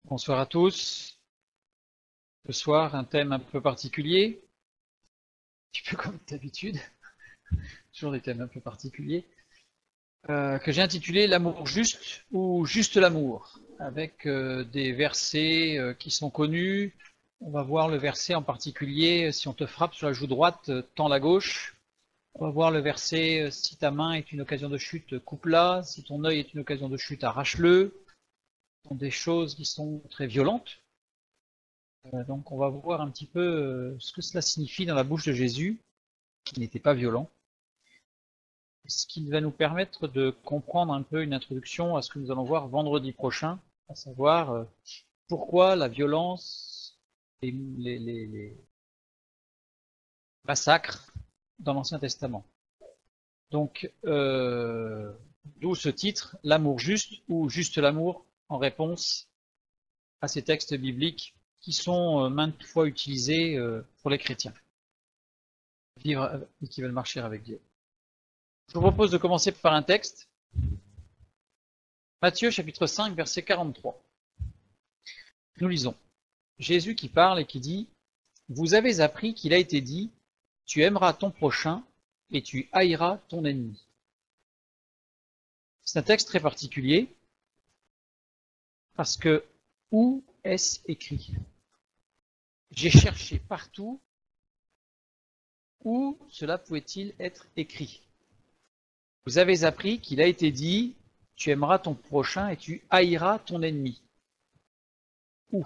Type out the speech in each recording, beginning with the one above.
Bonsoir à tous. Ce soir, un thème un peu particulier, un petit peu comme d'habitude, toujours des thèmes un peu particuliers, que j'ai intitulé L'amour juste ou juste l'amour, avec des versets qui sont connus. On va voir le verset en particulier, si on te frappe sur la joue droite, tends la gauche. On va voir le verset, si ta main est une occasion de chute, coupe-la. Si ton œil est une occasion de chute, arrache-le. Ce sont des choses qui sont très violentes. Donc on va voir un petit peu ce que cela signifie dans la bouche de Jésus, qui n'était pas violent, ce qui va nous permettre de comprendre un peu une introduction à ce que nous allons voir vendredi prochain, à savoir pourquoi la violence et les massacres dans l'Ancien Testament. Donc, d'où ce titre, L'amour juste ou juste l'amour, en réponse à ces textes bibliques qui sont maintes fois utilisés pour les chrétiens, vivre et qui veulent marcher avec Dieu. Je vous propose de commencer par un texte. Matthieu chapitre 5, verset 43. Nous lisons. Jésus qui parle et qui dit « Vous avez appris qu'il a été dit, tu aimeras ton prochain et tu haïras ton ennemi. » C'est un texte très particulier parce que où est-ce écrit? J'ai cherché partout où cela pouvait-il être écrit. Vous avez appris qu'il a été dit, tu aimeras ton prochain et tu haïras ton ennemi. Où?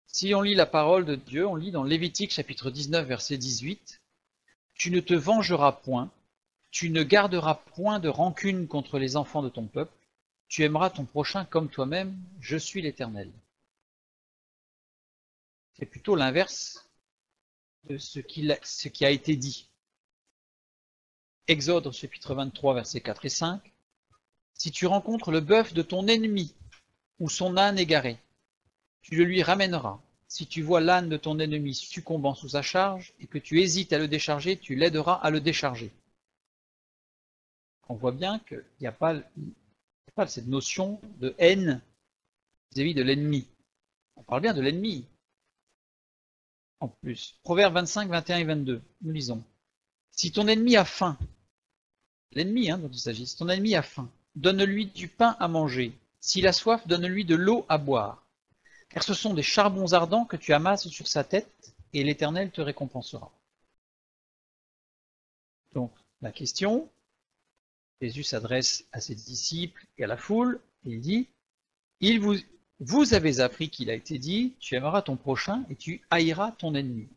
Si on lit la parole de Dieu, on lit dans Lévitique chapitre 19, verset 18, « Tu ne te vengeras point, tu ne garderas point de rancune contre les enfants de ton peuple, tu aimeras ton prochain comme toi-même, je suis l'Éternel. » C'est plutôt l'inverse de ce qui a été dit. Exode chapitre 23, versets 4 et 5, « Si tu rencontres le bœuf de ton ennemi ou son âne égaré, tu le lui ramèneras. Si tu vois l'âne de ton ennemi succombant sous sa charge et que tu hésites à le décharger, tu l'aideras à le décharger. » On voit bien qu'il n'y a pas cette notion de haine vis-à-vis de l'ennemi. On parle bien de l'ennemi. En plus, Proverbes 25, 21 et 22, nous lisons. Si ton ennemi a faim, l'ennemi dont il s'agit, si ton ennemi a faim, donne-lui du pain à manger. S'il a soif, donne-lui de l'eau à boire. Car ce sont des charbons ardents que tu amasses sur sa tête, et l'Éternel te récompensera. Donc, la question, Jésus s'adresse à ses disciples et à la foule, et il dit, vous avez appris qu'il a été dit, tu aimeras ton prochain et tu haïras ton ennemi.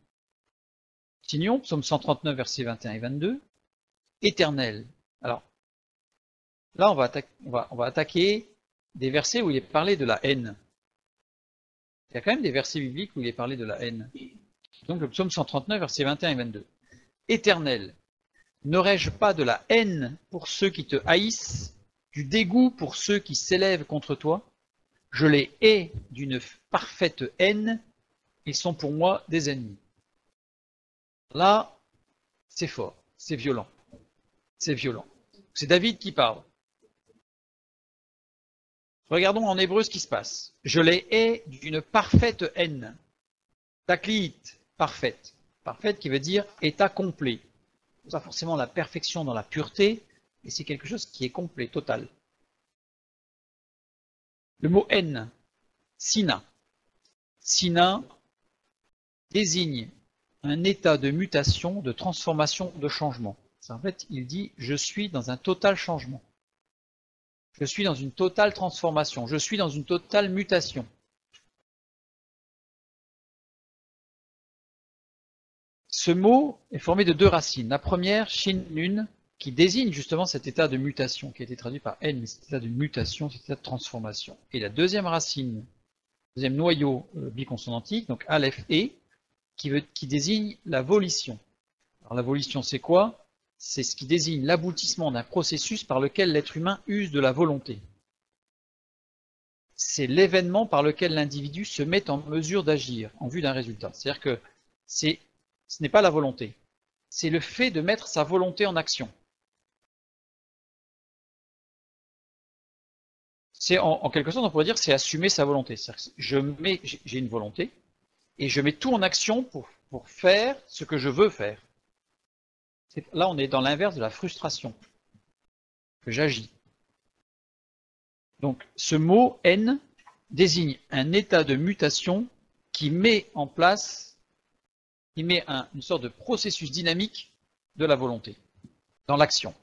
Continuons, psaume 139, versets 21 et 22. Éternel. Alors, là, on va attaquer des versets où il est parlé de la haine. Il y a quand même des versets bibliques où il est parlé de la haine. Donc le psaume 139, versets 21 et 22. Éternel, n'aurais-je pas de la haine pour ceux qui te haïssent, du dégoût pour ceux qui s'élèvent contre toi? Je les hais d'une parfaite haine, ils sont pour moi des ennemis. Là, c'est fort, c'est violent. C'est violent. C'est David qui parle. Regardons en hébreu ce qui se passe. Je les hais d'une parfaite haine. Taklit, parfaite. Parfaite qui veut dire état complet. Pas forcément la perfection dans la pureté, mais c'est quelque chose qui est complet, total. Le mot haine, sina. Sina désigne un état de mutation, de transformation, de changement. En fait, il dit « je suis dans un total changement ». Je suis dans une totale transformation. Je suis dans une totale mutation. Ce mot est formé de deux racines. La première, shin-nun, qui désigne justement cet état de mutation, qui a été traduit par haine, mais cet état de mutation, cet état de transformation. Et la deuxième racine, deuxième noyau biconsonantique, donc aleph-e, qui désigne la volition. Alors la volition, c'est quoi? C'est ce qui désigne l'aboutissement d'un processus par lequel l'être humain use de la volonté. C'est l'événement par lequel l'individu se met en mesure d'agir en vue d'un résultat. C'est-à-dire que ce n'est pas la volonté, c'est le fait de mettre sa volonté en action. C'est en quelque sorte, on pourrait dire, c'est assumer sa volonté. J'ai une volonté et je mets tout en action pour faire ce que je veux faire. Là, on est dans l'inverse de la frustration, que j'agis. Donc, ce mot haine désigne un état de mutation qui met en place, une sorte de processus dynamique de la volonté, dans l'action.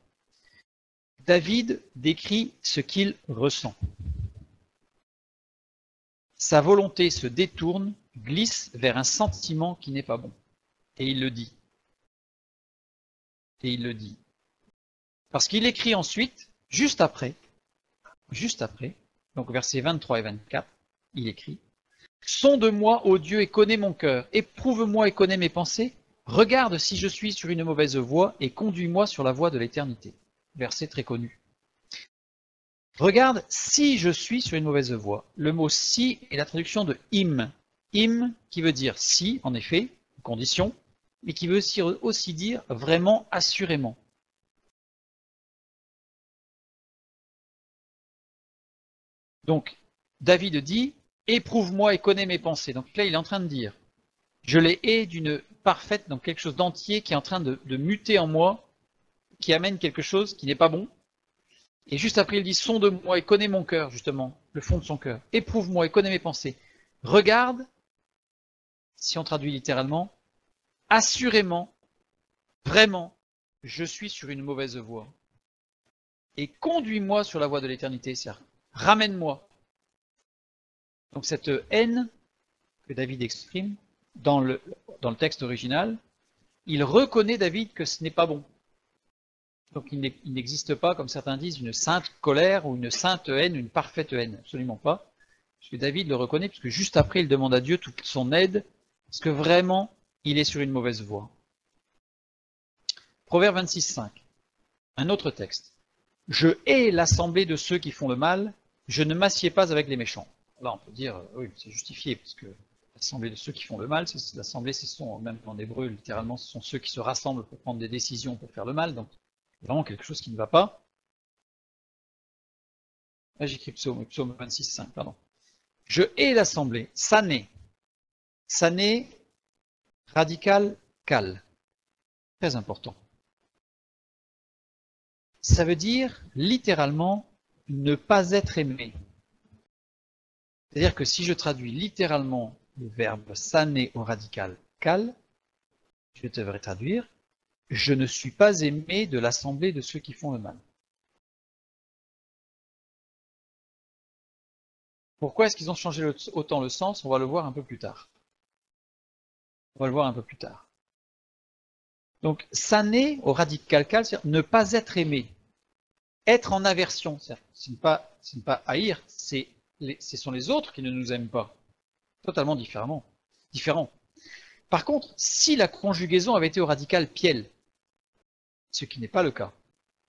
David décrit ce qu'il ressent. Sa volonté se détourne, glisse vers un sentiment qui n'est pas bon. Et il le dit. Et il le dit. Parce qu'il écrit ensuite, juste après, donc versets 23 et 24, il écrit « Sonde-moi, ô Dieu, et connais mon cœur, éprouve-moi et connais mes pensées, regarde si je suis sur une mauvaise voie, et conduis-moi sur la voie de l'éternité. » Verset très connu. Regarde si je suis sur une mauvaise voie. Le mot si est la traduction de im. Im qui veut dire si, en effet, condition, mais qui veut aussi dire vraiment assurément. Donc, David dit, éprouve-moi et connais mes pensées. Donc là, il est en train de dire, je les hais d'une parfaite, donc quelque chose d'entier qui est en train de muter en moi, qui amène quelque chose qui n'est pas bon. Et juste après, il dit, sonde-moi et connais mon cœur, justement, le fond de son cœur. Éprouve-moi et connais mes pensées. Regarde, si on traduit littéralement, assurément, vraiment, je suis sur une mauvaise voie. Et conduis-moi sur la voie de l'éternité, c'est-à-dire, ramène-moi. Donc cette haine que David exprime, dans le texte original, il reconnaît, David, que ce n'est pas bon. Donc il n'existe pas, comme certains disent, une sainte colère ou une sainte haine, une parfaite haine. Absolument pas. Parce que David le reconnaît, puisque juste après, il demande à Dieu toute son aide, parce que vraiment, il est sur une mauvaise voie. Proverbe 26,5. Un autre texte. Je hais l'assemblée de ceux qui font le mal, je ne m'assieds pas avec les méchants. Là, on peut dire, oui, c'est justifié, parce que l'assemblée de ceux qui font le mal, l'assemblée, ce sont, même en hébreu, littéralement, ce sont ceux qui se rassemblent pour prendre des décisions, pour faire le mal, donc vraiment quelque chose qui ne va pas. Là, j'écris psaume 26,5, pardon. Je hais l'assemblée, sané, radical, cal. Très important. Ça veut dire, littéralement, ne pas être aimé. C'est-à-dire que si je traduis littéralement le verbe sané au radical cal, je devrais traduire « Je ne suis pas aimé de l'assemblée de ceux qui font le mal ». Pourquoi est-ce qu'ils ont changé autant le sens? On va le voir un peu plus tard. Donc, sané au radical cal, c'est ne pas être aimé. Être en aversion, ce n'est pas haïr, ce sont les autres qui ne nous aiment pas. Totalement différent. Par contre, si la conjugaison avait été au radical piel, ce qui n'est pas le cas,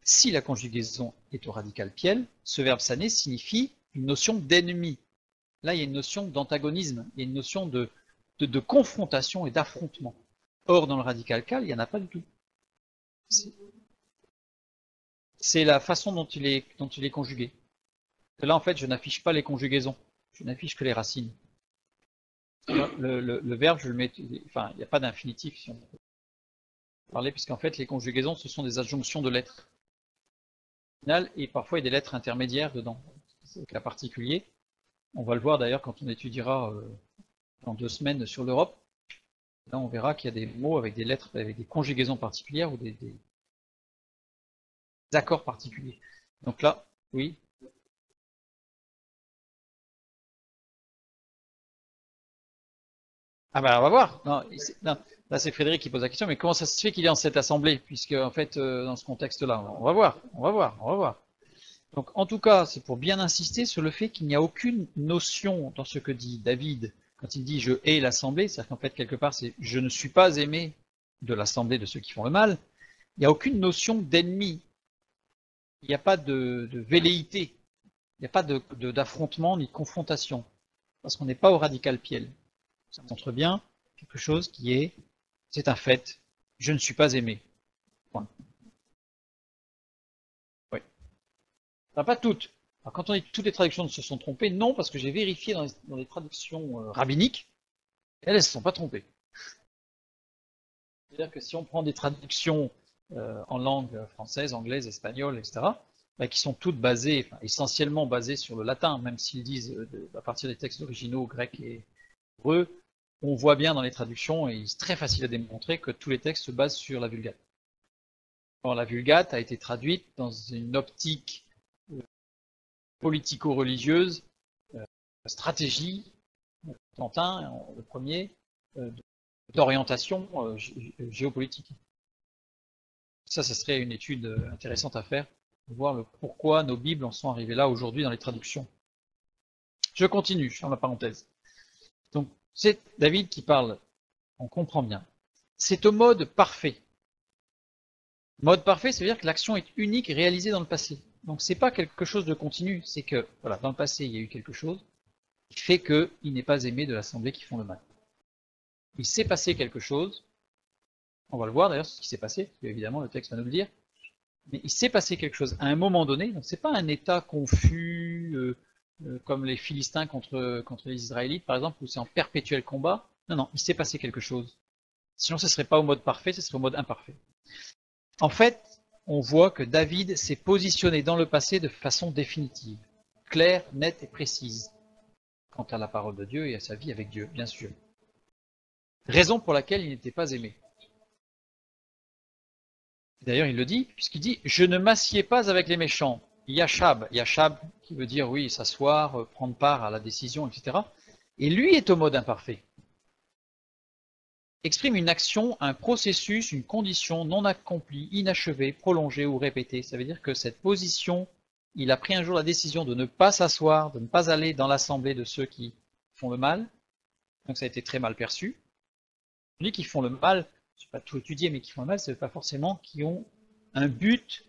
si la conjugaison est au radical piel, ce verbe sané signifie une notion d'ennemi. Là, il y a une notion d'antagonisme, il y a une notion de confrontation et d'affrontement. Or, dans le radical cal, il n'y en a pas du tout. C'est la façon dont il est conjugué. Là, en fait, je n'affiche pas les conjugaisons, je n'affiche que les racines. Le verbe, je le mets, enfin, il n'y a pas d'infinitif si on peut parler, puisqu'en fait, les conjugaisons, ce sont des adjonctions de lettres. Et parfois, il y a des lettres intermédiaires dedans. C'est le cas particulier. On va le voir d'ailleurs quand on étudiera dans 2 semaines sur l'Europe. Là, on verra qu'il y a des mots avec des lettres, avec des conjugaisons particulières ou des accords particuliers. Donc là, oui. Ah ben on va voir. Non, là c'est Frédéric qui pose la question, mais comment ça se fait qu'il est en cette assemblée, puisque en fait dans ce contexte-là, on va voir. Donc en tout cas, c'est pour bien insister sur le fait qu'il n'y a aucune notion dans ce que dit David quand il dit je hais l'assemblée, c'est-à-dire qu'en fait quelque part c'est je ne suis pas aimé de l'assemblée de ceux qui font le mal. Il n'y a aucune notion d'ennemi. Il n'y a pas de velléité. Il n'y a pas d'affrontement ni de confrontation, parce qu'on n'est pas au radical piel. Ça montre bien quelque chose qui est, c'est un fait, je ne suis pas aimé. Point. Oui. Enfin, pas toutes. Alors quand on dit que toutes les traductions se sont trompées, non, parce que j'ai vérifié dans les traductions rabbiniques, elles ne se sont pas trompées. C'est-à-dire que si on prend des traductions en langue française, anglaise, espagnole, etc., bah, qui sont toutes basées, enfin, essentiellement basées sur le latin, même s'ils disent à partir des textes originaux grecs et hébreux, on voit bien dans les traductions, et c'est très facile à démontrer, que tous les textes se basent sur la Vulgate. Or, la Vulgate a été traduite dans une optique politico-religieuse, stratégie, Quentin, le premier, d'orientation géopolitique. Ça serait une étude intéressante à faire, pour voir pourquoi nos Bibles en sont arrivées là aujourd'hui dans les traductions. Je continue, je ferme la parenthèse. Donc, c'est David qui parle, on comprend bien. C'est au mode parfait. Mode parfait, ça veut dire que l'action est unique et réalisée dans le passé. Donc, c'est pas quelque chose de continu, c'est que, voilà, dans le passé, il y a eu quelque chose qui fait qu'il n'est pas aimé de l'assemblée qui font le mal. Il s'est passé quelque chose, on va le voir d'ailleurs ce qui s'est passé, parce qu'évidemment le texte va nous le dire, mais il s'est passé quelque chose à un moment donné, donc c'est pas un état confus comme les Philistins contre les Israélites par exemple, où c'est en perpétuel combat, non, il s'est passé quelque chose. Sinon ce serait pas au mode parfait, ce serait au mode imparfait. En fait, on voit que David s'est positionné dans le passé de façon définitive, claire, nette et précise, quant à la parole de Dieu et à sa vie avec Dieu, bien sûr. Raison pour laquelle il n'était pas aimé. D'ailleurs, il le dit, puisqu'il dit « Je ne m'assieds pas avec les méchants ». Yashab qui veut dire, oui, s'asseoir, prendre part à la décision, etc. Et lui est au mode imparfait. Exprime une action, un processus, une condition non accomplie, inachevée, prolongée ou répétée. Ça veut dire que cette position, il a pris un jour la décision de ne pas s'asseoir, de ne pas aller dans l'assemblée de ceux qui font le mal. Donc ça a été très mal perçu. Ceux qui font le mal, je ne vais pas tout étudier, mais qui font le mal, ce n'est pas forcément qui ont un but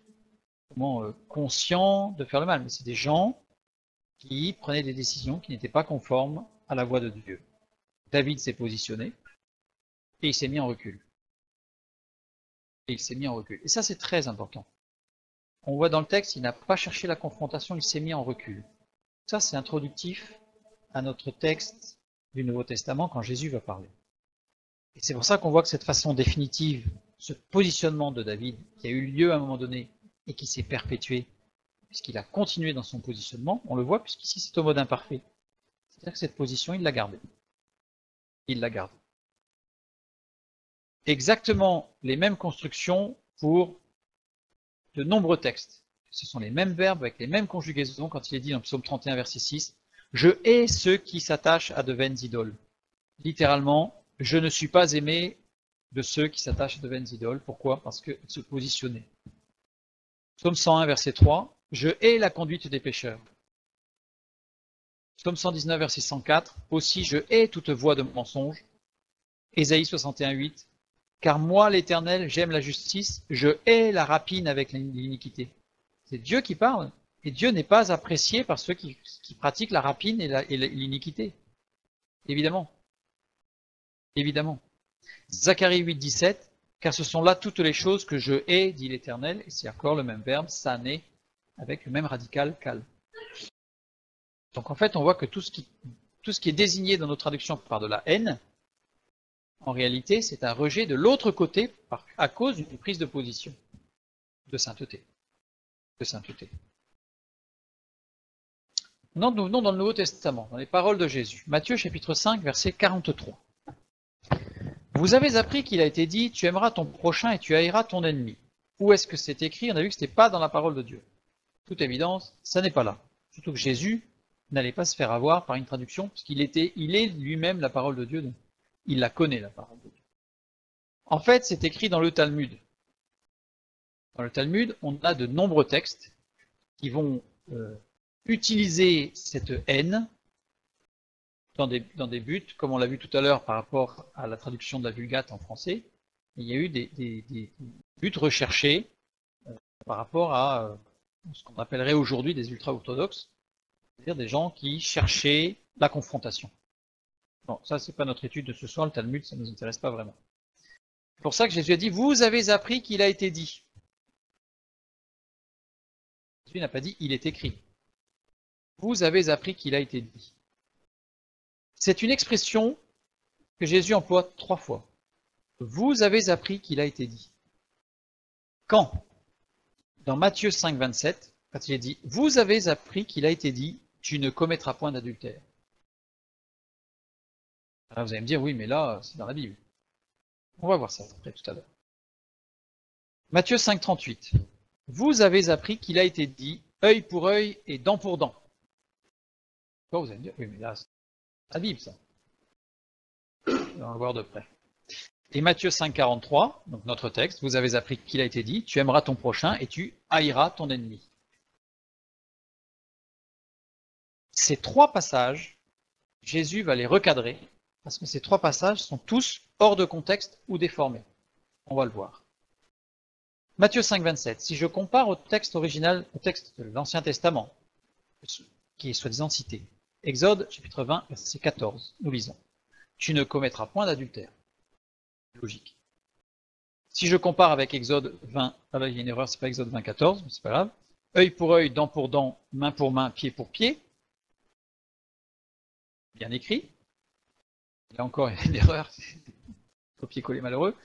conscient de faire le mal, mais c'est des gens qui prenaient des décisions qui n'étaient pas conformes à la voix de Dieu. David s'est positionné et il s'est mis en recul. Et ça, c'est très important. On voit dans le texte, il n'a pas cherché la confrontation, il s'est mis en recul. Ça, c'est introductif à notre texte du Nouveau Testament quand Jésus va parler. Et c'est pour ça qu'on voit que cette façon définitive, ce positionnement de David, qui a eu lieu à un moment donné et qui s'est perpétué, puisqu'il a continué dans son positionnement, on le voit puisqu'ici c'est au mode imparfait. C'est-à-dire que cette position, il l'a gardée. Il l'a gardée. Exactement les mêmes constructions pour de nombreux textes. Ce sont les mêmes verbes avec les mêmes conjugaisons quand il est dit dans Psaume 31, verset 6, « Je hais ceux qui s'attachent à de vaines idoles ». Littéralement, je ne suis pas aimé de ceux qui s'attachent à de vaines idoles. Pourquoi? Parce qu'ils se positionnaient. Psaume 101, verset 3, « Je hais la conduite des pécheurs ». Psaume 119, verset 104, « Aussi je hais toute voie de mensonge ». Ésaïe 61, 8, « Car moi, l'Éternel, j'aime la justice, je hais la rapine avec l'iniquité ». C'est Dieu qui parle, et Dieu n'est pas apprécié par ceux qui pratiquent la rapine et l'iniquité. Évidemment. Évidemment. Zacharie 8, 17, « Car ce sont là toutes les choses que je hais, dit l'Éternel », et c'est encore le même verbe, sané, avec le même radical, kal. Donc en fait, on voit que tout ce qui est désigné dans nos traductions par de la haine, en réalité, c'est un rejet de l'autre côté à cause d'une prise de position de sainteté. Maintenant, nous venons dans le Nouveau Testament, dans les paroles de Jésus. Matthieu chapitre 5, verset 43. Vous avez appris qu'il a été dit, tu aimeras ton prochain et tu haïras ton ennemi. Où est-ce que c'est écrit? On a vu que ce n'était pas dans la parole de Dieu. Toute évidence, ça n'est pas là. Surtout que Jésus n'allait pas se faire avoir par une traduction, parce qu'il est lui-même la parole de Dieu, donc il la connaît, la parole de Dieu. En fait, c'est écrit dans le Talmud. Dans le Talmud, on a de nombreux textes qui vont utiliser cette haine dans des buts, comme on l'a vu tout à l'heure par rapport à la traduction de la Vulgate en français. Il y a eu des buts recherchés par rapport à ce qu'on appellerait aujourd'hui des ultra-orthodoxes, c'est-à-dire des gens qui cherchaient la confrontation. Bon, ça c'est pas notre étude de ce soir, le Talmud, ça ne nous intéresse pas vraiment. C'est pour ça que Jésus a dit, vous avez appris qu'il a été dit. Jésus n'a pas dit, il est écrit. vous avez appris qu'il a été dit. C'est une expression que Jésus emploie 3 fois. Vous avez appris qu'il a été dit. Quand? Dans Matthieu 5, 27, quand il est dit, vous avez appris qu'il a été dit, tu ne commettras point d'adultère. Alors vous allez me dire, oui, mais là, c'est dans la Bible. On va voir ça après tout à l'heure. Matthieu 5, 38. Vous avez appris qu'il a été dit, œil pour œil et dent pour dent. Vous allez me dire, oui, mais là, c'est la Bible, ça. On va voir de près. Et Matthieu 5, 43, donc notre texte, vous avez appris qu'il a été dit, tu aimeras ton prochain et tu haïras ton ennemi. Ces 3 passages, Jésus va les recadrer, parce que ces 3 passages sont tous hors de contexte ou déformés. On va le voir. Matthieu 5, 27. Si je compare au texte original, au texte de l'Ancien Testament, qui est soi-disant cité, Exode, chapitre 20, verset 14, nous lisons. Tu ne commettras point d'adultère. Logique. Si je compare avec Exode 20, ah là il y a une erreur, c'est pas Exode 20, 14, mais c'est pas grave. Œil pour œil, dent pour dent, main pour main, pied pour pied. Bien écrit. Là encore, il y a une erreur, copier-coller malheureux.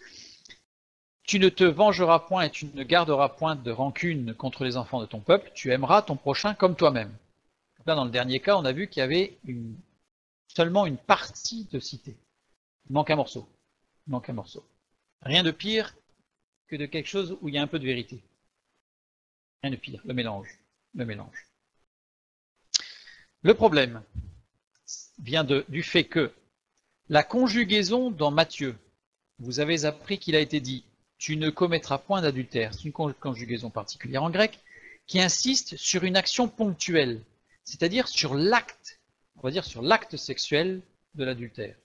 Tu ne te vengeras point et tu ne garderas point de rancune contre les enfants de ton peuple, tu aimeras ton prochain comme toi-même. Là, dans le dernier cas, on a vu qu'il y avait seulement une partie de cité. Il manque un morceau. Il manque un morceau. Rien de pire que de quelque chose où il y a un peu de vérité. Rien de pire, le mélange. Le mélange. Le problème vient du fait que la conjugaison dans Matthieu, vous avez appris qu'il a été dit, tu ne commettras point d'adultère, c'est une conjugaison particulière en grec, qui insiste sur une action ponctuelle, c'est-à-dire sur l'acte, on va dire sur l'acte sexuel de l'adultère.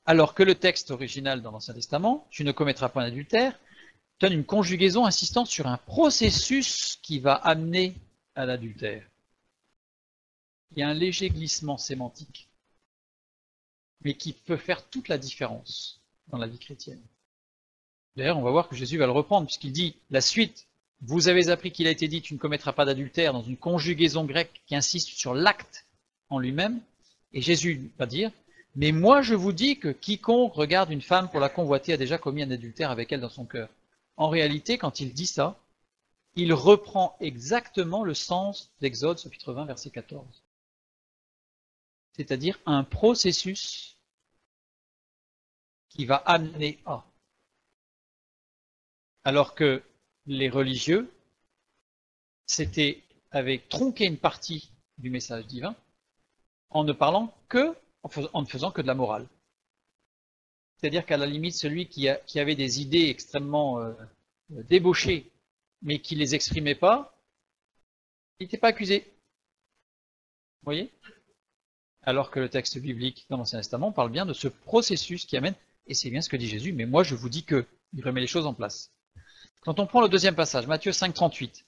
Alors que le texte original dans l'Ancien Testament, tu ne commettras point d'adultère, donne une conjugaison insistant sur un processus qui va amener à l'adultère. Il y a un léger glissement sémantique, mais qui peut faire toute la différence dans la vie chrétienne. D'ailleurs, on va voir que Jésus va le reprendre, puisqu'il dit la suite, vous avez appris qu'il a été dit, tu ne commettras pas d'adultère, dans une conjugaison grecque qui insiste sur l'acte en lui-même, et Jésus va dire, mais moi je vous dis que quiconque regarde une femme pour la convoiter a déjà commis un adultère avec elle dans son cœur. En réalité, quand il dit ça, il reprend exactement le sens d'Exode, chapitre 20, verset 14. C'est-à-dire un processus qui va amener à. Alors que les religieux, avaient tronqué une partie du message divin en ne parlant que, en ne faisant que de la morale. C'est-à-dire qu'à la limite, celui qui avait des idées extrêmement débauchées, mais qui ne les exprimait pas, il n'était pas accusé. Vous voyez? Alors que le texte biblique dans l'Ancien Testament parle bien de ce processus qui amène, et c'est bien ce que dit Jésus, mais moi je vous dis que, il remet les choses en place. Quand on prend le deuxième passage, Matthieu 5, 38,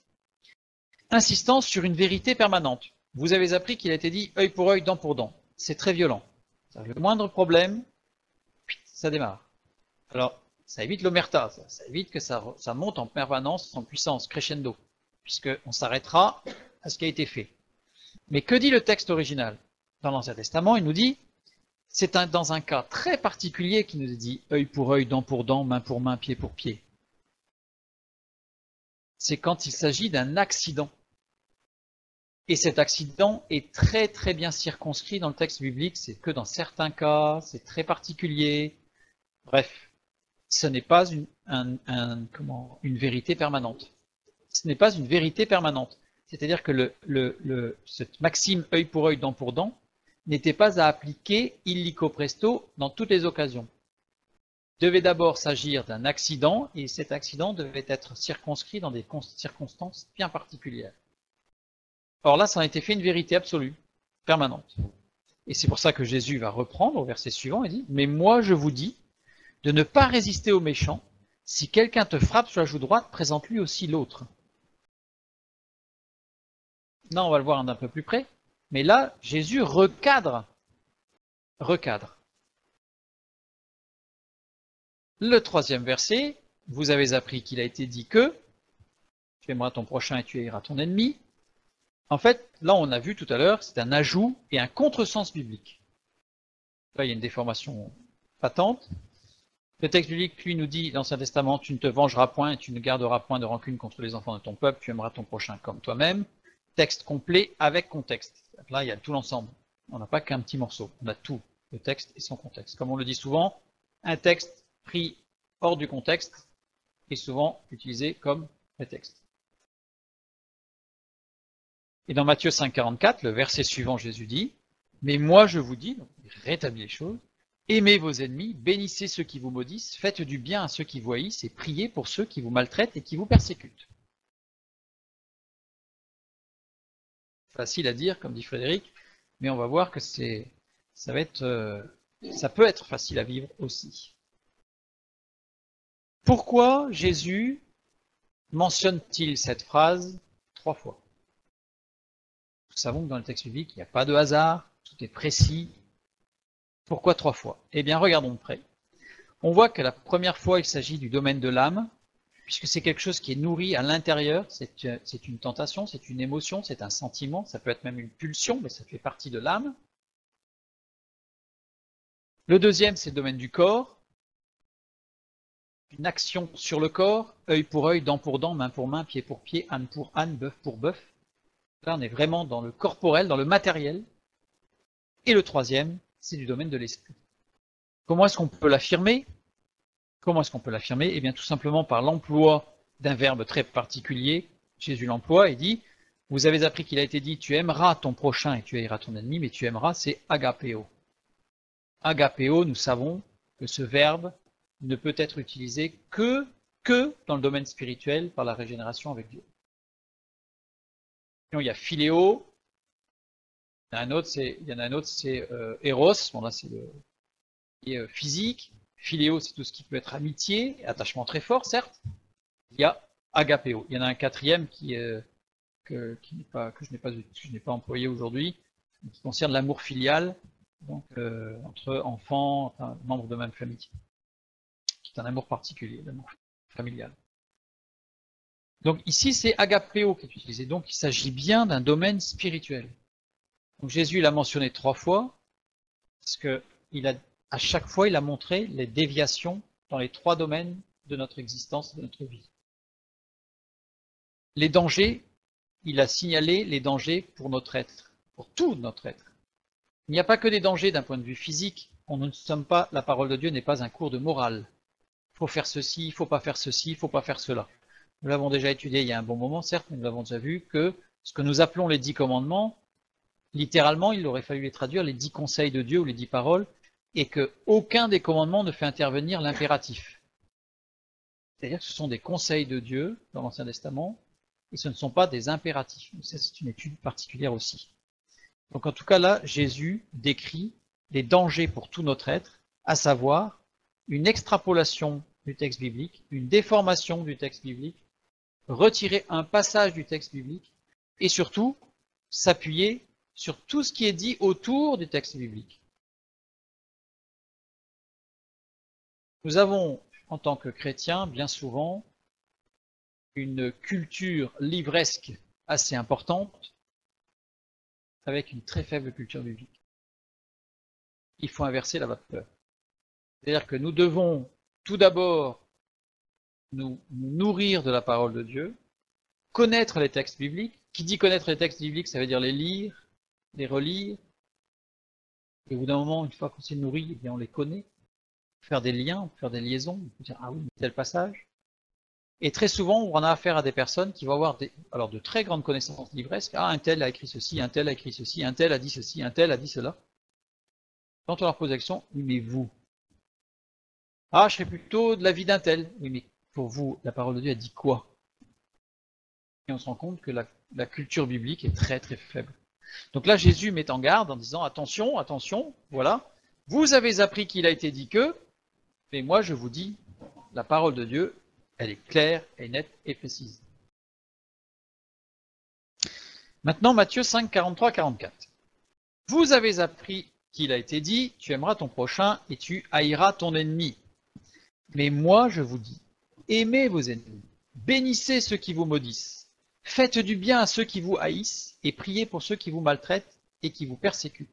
insistance sur une vérité permanente. Vous avez appris qu'il a été dit œil pour œil, dent pour dent. C'est très violent. Le moindre problème, ça démarre. Alors, ça évite l'omerta, ça évite que ça monte en permanence, en puissance, crescendo, puisqu'on s'arrêtera à ce qui a été fait. Mais que dit le texte original? Dans l'Ancien Testament, il nous dit, c'est dans un cas très particulier qu'il nous dit œil pour œil, dent pour dent, main pour main, pied pour pied. C'est quand il s'agit d'un accident. Et cet accident est très très bien circonscrit dans le texte biblique, c'est que dans certains cas, c'est très particulier. Bref, ce n'est pas une vérité permanente. Ce n'est pas une vérité permanente. C'est-à-dire que cette maxime œil pour œil, dent pour dent, n'était pas à appliquer illico presto dans toutes les occasions. Il devait d'abord s'agir d'un accident, et cet accident devait être circonscrit dans des circonstances bien particulières. Or là, ça a été fait une vérité absolue, permanente. Et c'est pour ça que Jésus va reprendre au verset suivant et dit « Mais moi je vous dis de ne pas résister aux méchants. Si quelqu'un te frappe sur la joue droite, présente-lui aussi l'autre. » Là, on va le voir d'un peu plus près. Mais là, Jésus recadre. Le troisième verset, vous avez appris qu'il a été dit que tu aimeras ton prochain et tu haïras ton ennemi. En fait, là, on a vu tout à l'heure, c'est un ajout et un contresens biblique. Là, il y a une déformation patente. Le texte biblique, lui, nous dit, dans l'Ancien Testament, tu ne te vengeras point et tu ne garderas point de rancune contre les enfants de ton peuple, tu aimeras ton prochain comme toi-même. Texte complet avec contexte. Là, il y a tout l'ensemble. On n'a pas qu'un petit morceau, on a tout, le texte et son contexte. Comme on le dit souvent, un texte pris hors du contexte est souvent utilisé comme prétexte. Et dans Matthieu 5,44, le verset suivant, Jésus dit, « Mais moi je vous dis, donc il rétablit les choses, aimez vos ennemis, bénissez ceux qui vous maudissent, faites du bien à ceux qui vous haïssent et priez pour ceux qui vous maltraitent et qui vous persécutent. » Facile à dire, comme dit Frédéric, mais on va voir que ça peut être facile à vivre aussi. Pourquoi Jésus mentionne-t-il cette phrase 3 fois? Nous savons que dans le texte biblique, il n'y a pas de hasard, tout est précis. Pourquoi 3 fois? Eh bien, regardons de près. On voit que la première fois, il s'agit du domaine de l'âme, puisque c'est quelque chose qui est nourri à l'intérieur, c'est une tentation, c'est une émotion, c'est un sentiment, ça peut être même une pulsion, mais ça fait partie de l'âme. Le deuxième, c'est le domaine du corps, une action sur le corps, œil pour œil, dent pour dent, main pour main, pied pour pied, âne pour âne, bœuf pour bœuf. Là, on est vraiment dans le corporel, dans le matériel. Et le troisième, c'est du domaine de l'esprit. Comment est-ce qu'on peut l'affirmer? Comment est-ce qu'on peut l'affirmer? Eh bien, tout simplement par l'emploi d'un verbe très particulier. Jésus l'emploie et dit, vous avez appris qu'il a été dit, tu aimeras ton prochain et tu haïras ton ennemi, mais tu aimeras, c'est agapéo. Agapéo, nous savons que ce verbe ne peut être utilisé que dans le domaine spirituel par la régénération avec Dieu. Sinon, il y a philéo, il y en a un autre, c'est Eros, bon là c'est le physique, philéo c'est tout ce qui peut être amitié, attachement très fort certes, il y a agapéo, il y en a un quatrième que je n'ai pas employé aujourd'hui, qui concerne l'amour filial, donc entre enfants, enfin, membres de même famille, qui est un amour particulier, l'amour familial. Donc ici, c'est agapéo qui est utilisé. Donc il s'agit bien d'un domaine spirituel. Donc Jésus l'a mentionné 3 fois, parce que à chaque fois, il a montré les déviations dans les 3 domaines de notre existence, de notre vie. Les dangers, il a signalé les dangers pour notre être, pour tout notre être. Il n'y a pas que des dangers d'un point de vue physique. La parole de Dieu n'est pas un cours de morale. Il faut faire ceci, il ne faut pas faire ceci, il ne faut pas faire cela. Nous l'avons déjà étudié il y a un bon moment, certes, mais nous l'avons déjà vu que ce que nous appelons les 10 commandements, littéralement, il aurait fallu les traduire les 10 conseils de Dieu ou les 10 paroles, et qu'aucun des commandements ne fait intervenir l'impératif. C'est-à-dire que ce sont des conseils de Dieu dans l'Ancien Testament, et ce ne sont pas des impératifs. C'est une étude particulière aussi. Donc en tout cas là, Jésus décrit les dangers pour tout notre être, à savoir une extrapolation du texte biblique, une déformation du texte biblique, retirer un passage du texte biblique et surtout s'appuyer sur tout ce qui est dit autour du texte biblique. Nous avons, en tant que chrétiens, bien souvent, une culture livresque assez importante avec une très faible culture biblique. Il faut inverser la vapeur. C'est-à-dire que nous devons tout d'abord nous nourrir de la parole de Dieu, connaître les textes bibliques. Qui dit connaître les textes bibliques, ça veut dire les lire, les relire. Et au bout d'un moment, une fois qu'on s'est nourri, eh bien on les connaît. Faire des liens, faire des liaisons, on peut dire ah oui, tel passage. Et très souvent, on a affaire à des personnes qui vont avoir de très grandes connaissances livresques. Ah, un tel a écrit ceci, un tel a écrit ceci, un tel a dit ceci, un tel a dit cela. Quand on leur pose la question, oui, mais vous? Ah, je serais plutôt de l'avis d'un tel. Oui, mais pour vous, la parole de Dieu a dit quoi? Et on se rend compte que la culture biblique est très très faible. Donc là, Jésus met en garde en disant attention, attention, voilà, vous avez appris qu'il a été dit que, mais moi je vous dis, la parole de Dieu, elle est claire et nette et précise. Maintenant, Matthieu 5, 43, 44. Vous avez appris qu'il a été dit, tu aimeras ton prochain et tu haïras ton ennemi. Mais moi je vous dis, aimez vos ennemis, bénissez ceux qui vous maudissent, Faites du bien à ceux qui vous haïssent et priez pour ceux qui vous maltraitent et qui vous persécutent,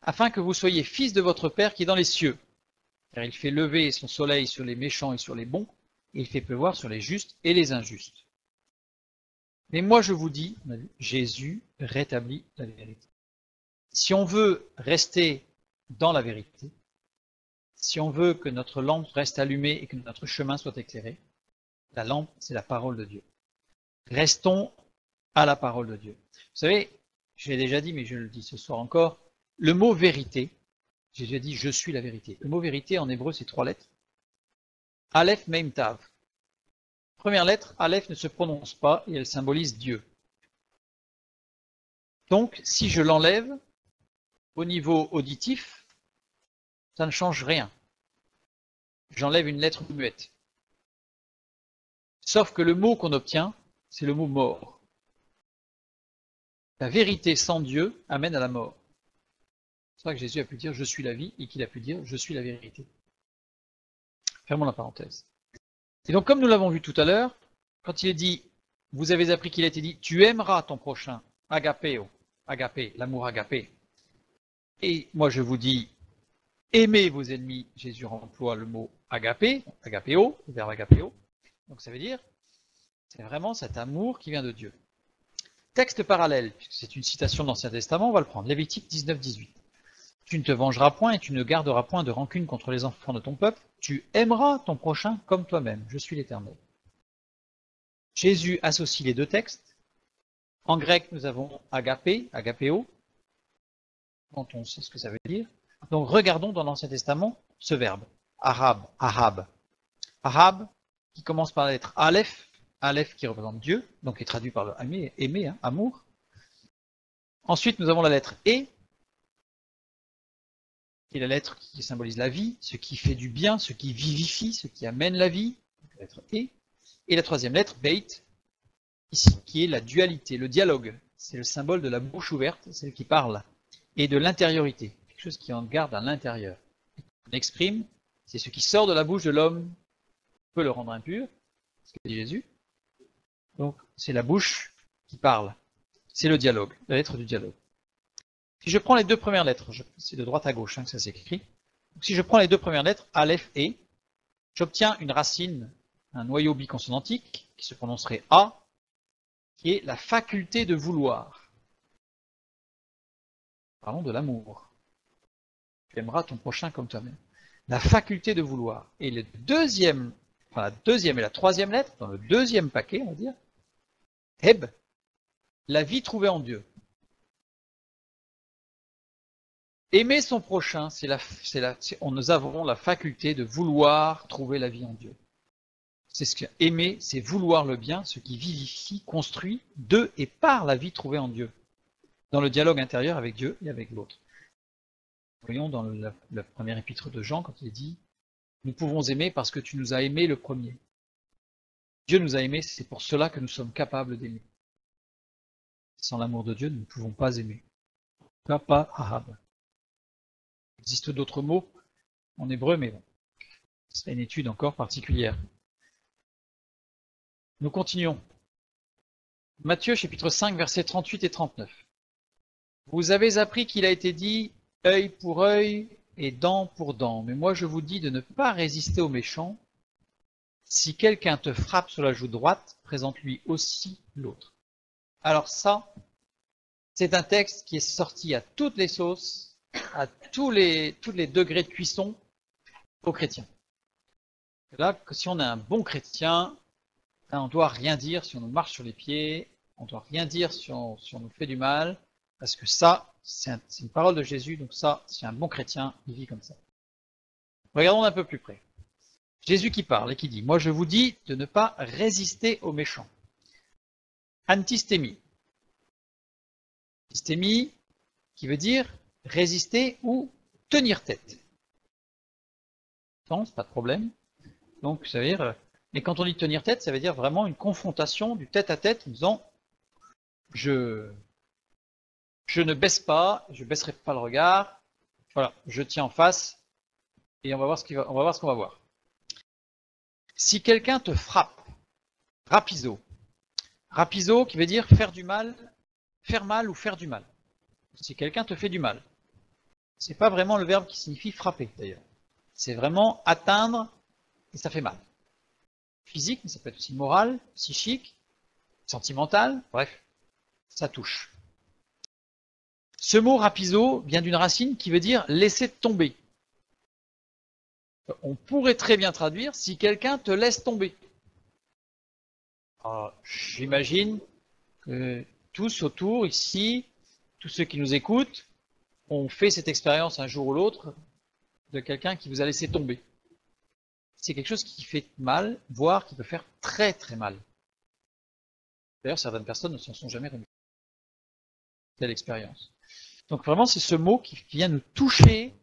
afin que vous soyez fils de votre Père qui est dans les cieux. Car il fait lever son soleil sur les méchants et sur les bons, et il fait pleuvoir sur les justes et les injustes. Mais moi je vous dis, Jésus rétablit la vérité. Si on veut rester dans la vérité, si on veut que notre lampe reste allumée et que notre chemin soit éclairé, la lampe, c'est la parole de Dieu. Restons à la parole de Dieu. Vous savez, je l'ai déjà dit, mais je le dis ce soir encore, le mot vérité, j'ai déjà dit je suis la vérité. Le mot vérité en hébreu, c'est 3 lettres. Aleph, Mem, Tav. Première lettre, Aleph ne se prononce pas et elle symbolise Dieu. Donc, si je l'enlève, au niveau auditif, ça ne change rien. J'enlève une lettre muette. Sauf que le mot qu'on obtient, c'est le mot mort. La vérité sans Dieu amène à la mort. C'est pour ça que Jésus a pu dire « je suis la vie » et qu'il a pu dire « je suis la vérité ». Fermons la parenthèse. Et donc comme nous l'avons vu tout à l'heure, quand il est dit « vous avez appris qu'il a été dit « tu aimeras ton prochain », agapéo, agapé, l'amour agapé. Et moi je vous dis « aimez vos ennemis », Jésus emploie le mot agapé, agapéo, le verbe agapéo. Donc ça veut dire, c'est vraiment cet amour qui vient de Dieu. Texte parallèle, puisque c'est une citation de l'Ancien Testament, on va le prendre. Lévitique 19, 18. Tu ne te vengeras point et tu ne garderas point de rancune contre les enfants de ton peuple. Tu aimeras ton prochain comme toi-même. Je suis l'Éternel. Jésus associe les deux textes. En grec, nous avons agapé, agapéo, dont on sait ce que ça veut dire. Donc regardons dans l'Ancien Testament ce verbe, arab, ahab. Ahab, qui commence par la lettre Aleph, Aleph qui représente Dieu, donc qui est traduit par le aimer, hein, amour. Ensuite, nous avons la lettre E, qui est la lettre qui symbolise la vie, ce qui fait du bien, ce qui vivifie, ce qui amène la vie, la lettre E. Et la troisième lettre, Beit, ici, qui est la dualité, le dialogue. C'est le symbole de la bouche ouverte, celle qui parle, et de l'intériorité, quelque chose qui en garde à l'intérieur. On exprime, c'est ce qui sort de la bouche de l'homme peut le rendre impur, ce que dit Jésus. Donc, c'est la bouche qui parle. C'est le dialogue, la lettre du dialogue. Si je prends les deux premières lettres, c'est de droite à gauche hein, que ça s'écrit. Si je prends les deux premières lettres, Aleph et, j'obtiens une racine, un noyau biconsonantique, qui se prononcerait A, qui est la faculté de vouloir. Parlons de l'amour. Tu aimeras ton prochain comme toi-même. La faculté de vouloir. Et la deuxième et la troisième lettre, dans le deuxième paquet, on va dire, Heb, la vie trouvée en Dieu. Aimer son prochain, nous avons la faculté de vouloir trouver la vie en Dieu. C'est ce que aimer, c'est vouloir le bien, ce qui vivifie, construit de et par la vie trouvée en Dieu, dans le dialogue intérieur avec Dieu et avec l'autre. Voyons dans la première épître de Jean, quand il dit « Nous pouvons aimer parce que tu nous as aimés le premier ». Dieu nous a aimés, c'est pour cela que nous sommes capables d'aimer. Sans l'amour de Dieu, nous ne pouvons pas aimer. Pas ahab. Il existe d'autres mots en hébreu, mais bon, c'est une étude encore particulière. Nous continuons. Matthieu, chapitre 5, versets 38 et 39. Vous avez appris qu'il a été dit « œil pour œil et dent pour dent ». Mais moi je vous dis de ne pas résister aux méchants. Si quelqu'un te frappe sur la joue droite, présente-lui aussi l'autre. Alors ça, c'est un texte qui est sorti à toutes les sauces, à tous les degrés de cuisson aux chrétiens. Là, si on est un bon chrétien, on ne doit rien dire si on nous marche sur les pieds, on ne doit rien dire si on nous fait du mal, parce que ça, c'est une parole de Jésus, donc ça, si un bon chrétien, il vit comme ça. Regardons un peu plus près. Jésus qui parle et qui dit « Moi je vous dis de ne pas résister aux méchants ». Antistémie. Antistémie qui veut dire résister ou tenir tête. Non, c'est pas de problème. Donc ça veut dire, mais quand on dit tenir tête, ça veut dire vraiment une confrontation du tête à tête en disant je ne baisse pas, je baisserai pas le regard, voilà, je tiens en face et on va voir ce qu'on va voir. Si quelqu'un te frappe, rapizo, Rapizo qui veut dire faire mal ou faire du mal. Si quelqu'un te fait du mal. C'est pas vraiment le verbe qui signifie frapper d'ailleurs. C'est vraiment atteindre et ça fait mal. Physique, mais ça peut être aussi moral, psychique, sentimental, bref, ça touche. Ce mot rapizo vient d'une racine qui veut dire laisser tomber. On pourrait très bien traduire si quelqu'un te laisse tomber. J'imagine que tous autour ici, tous ceux qui nous écoutent, ont fait cette expérience un jour ou l'autre de quelqu'un qui vous a laissé tomber. C'est quelque chose qui fait mal, voire qui peut faire très très mal. D'ailleurs, certaines personnes ne s'en sont jamais remises. Telle expérience. Donc vraiment, c'est ce mot qui vient nous toucher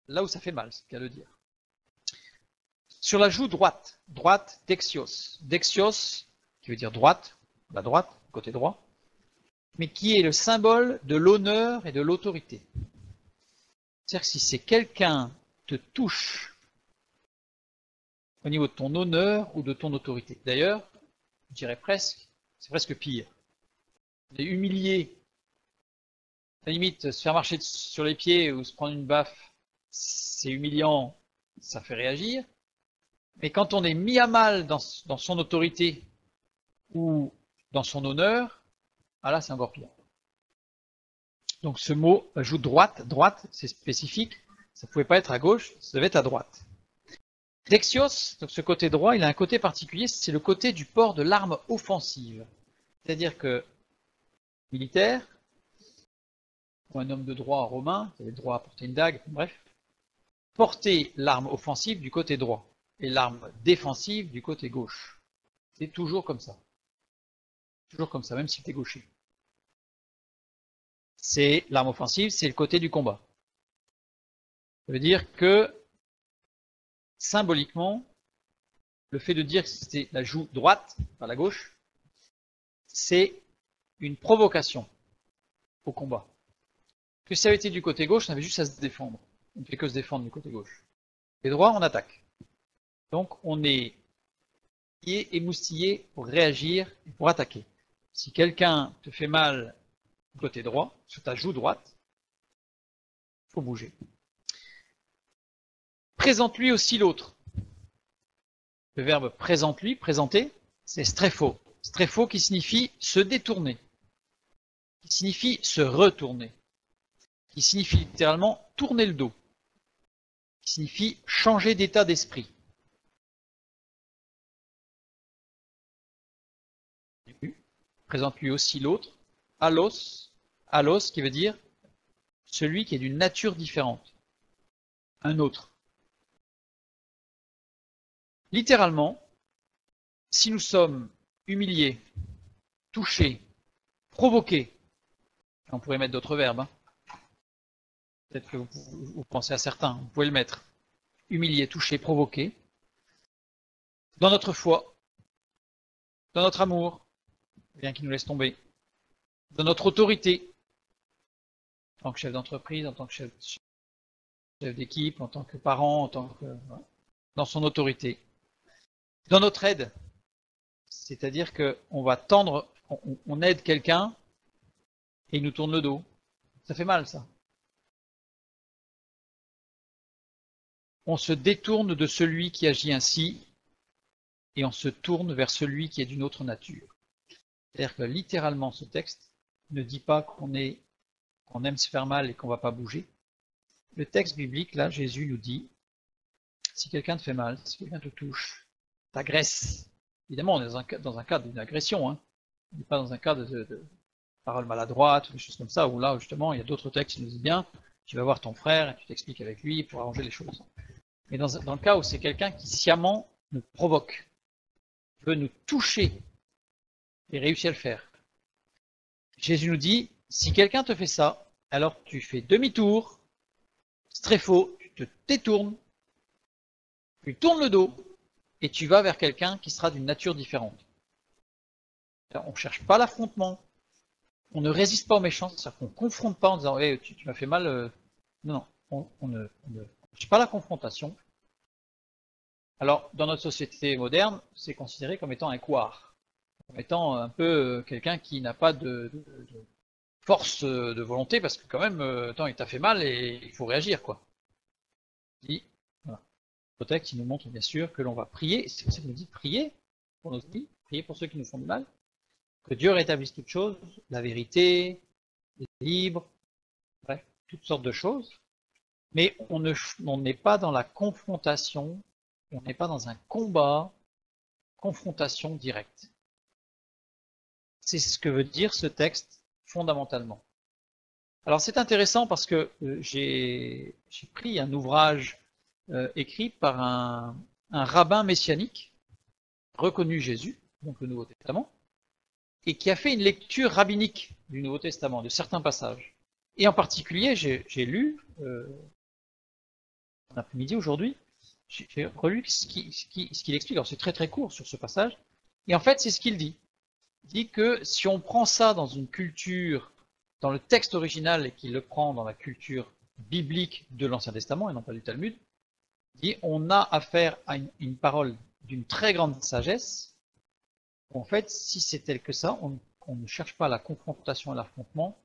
là où ça fait mal, c'est le cas de dire. Sur la joue droite, droite, dexios. Dexios, qui veut dire droite, la droite, côté droit, mais qui est le symbole de l'honneur et de l'autorité. C'est-à-dire que si c'est quelqu'un te touche au niveau de ton honneur ou de ton autorité. D'ailleurs, je dirais presque, c'est presque pire. Les humilier, à la limite, se faire marcher sur les pieds ou se prendre une baffe, c'est humiliant, ça fait réagir. Mais quand on est mis à mal dans son autorité ou dans son honneur, ah là c'est encore pire. Donc ce mot ajoute droite, droite c'est spécifique, ça ne pouvait pas être à gauche, ça devait être à droite. Dexios, donc ce côté droit, il a un côté particulier, c'est le côté du port de l'arme offensive. C'est-à-dire que militaire, ou un homme de droit romain, qui avait le droit à porter une dague, bref, porter l'arme offensive du côté droit et l'arme défensive du côté gauche. C'est toujours comme ça. Toujours comme ça, même si tu es gaucher. C'est l'arme offensive, c'est le côté du combat. Ça veut dire que, symboliquement, le fait de dire que c'était la joue droite, pas la gauche, c'est une provocation au combat. Que si ça avait été du côté gauche, on avait juste à se défendre. On ne fait que se défendre du côté gauche. Et droit, on attaque. Donc on est émoustillé pour réagir et pour attaquer. Si quelqu'un te fait mal du côté droit, sur ta joue droite, il faut bouger. Présente-lui aussi l'autre. Le verbe présente-lui, présenter, c'est strepho. Strepho qui signifie se détourner, qui signifie se retourner, qui signifie littéralement tourner le dos, qui signifie changer d'état d'esprit. Présente-lui aussi l'autre, allos, allos qui veut dire celui qui est d'une nature différente, un autre. Littéralement, si nous sommes humiliés, touchés, provoqués, on pourrait mettre d'autres verbes, hein. Peut-être que vous pensez à certains, vous pouvez le mettre, humilié, touché, provoqué, dans notre foi, dans notre amour, rien qui nous laisse tomber, dans notre autorité, en tant que chef d'entreprise, en tant que chef d'équipe, en tant que parent, en tant que dans son autorité, dans notre aide, c'est-à-dire qu'on va tendre, on aide quelqu'un et il nous tourne le dos, ça fait mal ça. On se détourne de celui qui agit ainsi et on se tourne vers celui qui est d'une autre nature. C'est-à-dire que littéralement ce texte ne dit pas qu'on aime se faire mal et qu'on ne va pas bouger. Le texte biblique, là, Jésus nous dit, si quelqu'un te fait mal, si quelqu'un te touche, t'agresse. Évidemment, on est dans un cadre d'une agression, hein. On n'est pas dans un cadre de paroles maladroites, ou des choses comme ça, où là, justement, il y a d'autres textes qui nous disent bien, tu vas voir ton frère et tu t'expliques avec lui pour arranger les choses. Mais dans le cas où c'est quelqu'un qui sciemment nous provoque, veut nous toucher et réussit à le faire, Jésus nous dit, si quelqu'un te fait ça, alors tu fais demi-tour, c'est très faux, tu te détournes, tu tournes le dos, et tu vas vers quelqu'un qui sera d'une nature différente. Alors, on ne cherche pas l'affrontement, on ne résiste pas aux méchants, c'est-à-dire qu'on ne confronte pas en disant hey, tu m'as fait mal. Non, on ne cherche pas la confrontation. Alors, dans notre société moderne, c'est considéré comme étant un couard. comme étant un peu quelqu'un qui n'a pas de force de volonté, parce que quand même, attends, il t'a fait mal et il faut réagir, quoi. Il, voilà. Le texte, il nous montre bien sûr que l'on va prier, c'est pour ça qu'il nous dit prier pour nos ennemis, prier pour ceux qui nous font du mal, que Dieu rétablisse toutes choses, la vérité, les libres, bref, toutes sortes de choses. Mais on n'est pas dans la confrontation, on n'est pas dans un combat, confrontation directe. C'est ce que veut dire ce texte fondamentalement. Alors c'est intéressant parce que j'ai pris un ouvrage écrit par un rabbin messianique, reconnu Jésus, donc le Nouveau Testament, et qui a fait une lecture rabbinique du Nouveau Testament, de certains passages. Et en particulier, j'ai lu, en après-midi aujourd'hui, j'ai relu ce qu'il explique. Alors c'est très très court sur ce passage, et en fait c'est ce qu'il dit. Il dit que si on prend ça dans une culture, dans le texte original, et qu'il le prend dans la culture biblique de l'Ancien Testament, et non pas du Talmud, il dit on a affaire à une parole d'une très grande sagesse. En fait, si c'est tel que ça, on ne cherche pas la confrontation et l'affrontement,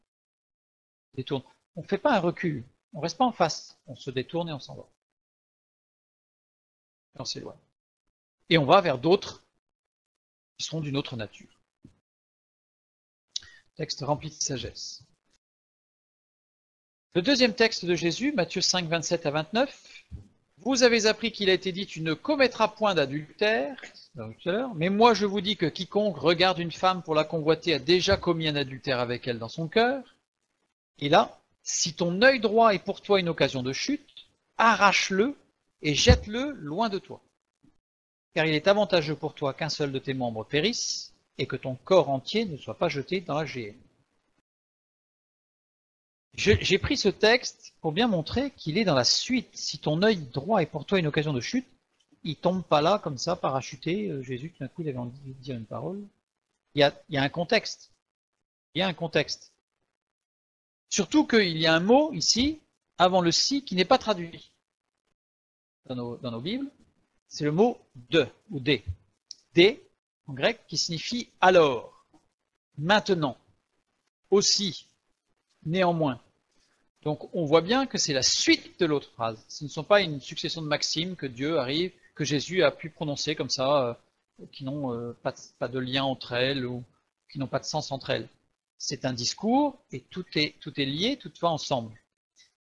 on détourne. On ne fait pas un recul, on ne reste pas en face, on se détourne et on s'en va. Et on s'éloigne. Et on va vers d'autres qui seront d'une autre nature. Texte rempli de sagesse. Le deuxième texte de Jésus, Matthieu 5, 27 à 29. Vous avez appris qu'il a été dit, tu ne commettras point d'adultère, mais moi je vous dis que quiconque regarde une femme pour la convoiter a déjà commis un adultère avec elle dans son cœur. Et là, si ton œil droit est pour toi une occasion de chute, arrache-le et jette-le loin de toi. Car il est avantageux pour toi qu'un seul de tes membres périsse et que ton corps entier ne soit pas jeté dans la géhenne. J'ai pris ce texte pour bien montrer qu'il est dans la suite. Si ton œil droit est pour toi une occasion de chute, il tombe pas là comme ça, parachuté. Jésus, tout d'un coup, il avait envie de dire une parole. Il y a un contexte. Il y a un contexte. Surtout qu'il y a un mot ici, avant le si, qui n'est pas traduit dans nos Bibles. C'est le mot de ou des. Des, en grec, qui signifie alors, maintenant, aussi, néanmoins. Donc on voit bien que c'est la suite de l'autre phrase. Ce ne sont pas une succession de maximes que Dieu arrive, que Jésus a pu prononcer comme ça, qui n'ont pas de lien entre elles ou qui n'ont pas de sens entre elles. C'est un discours et tout est lié, tout va ensemble.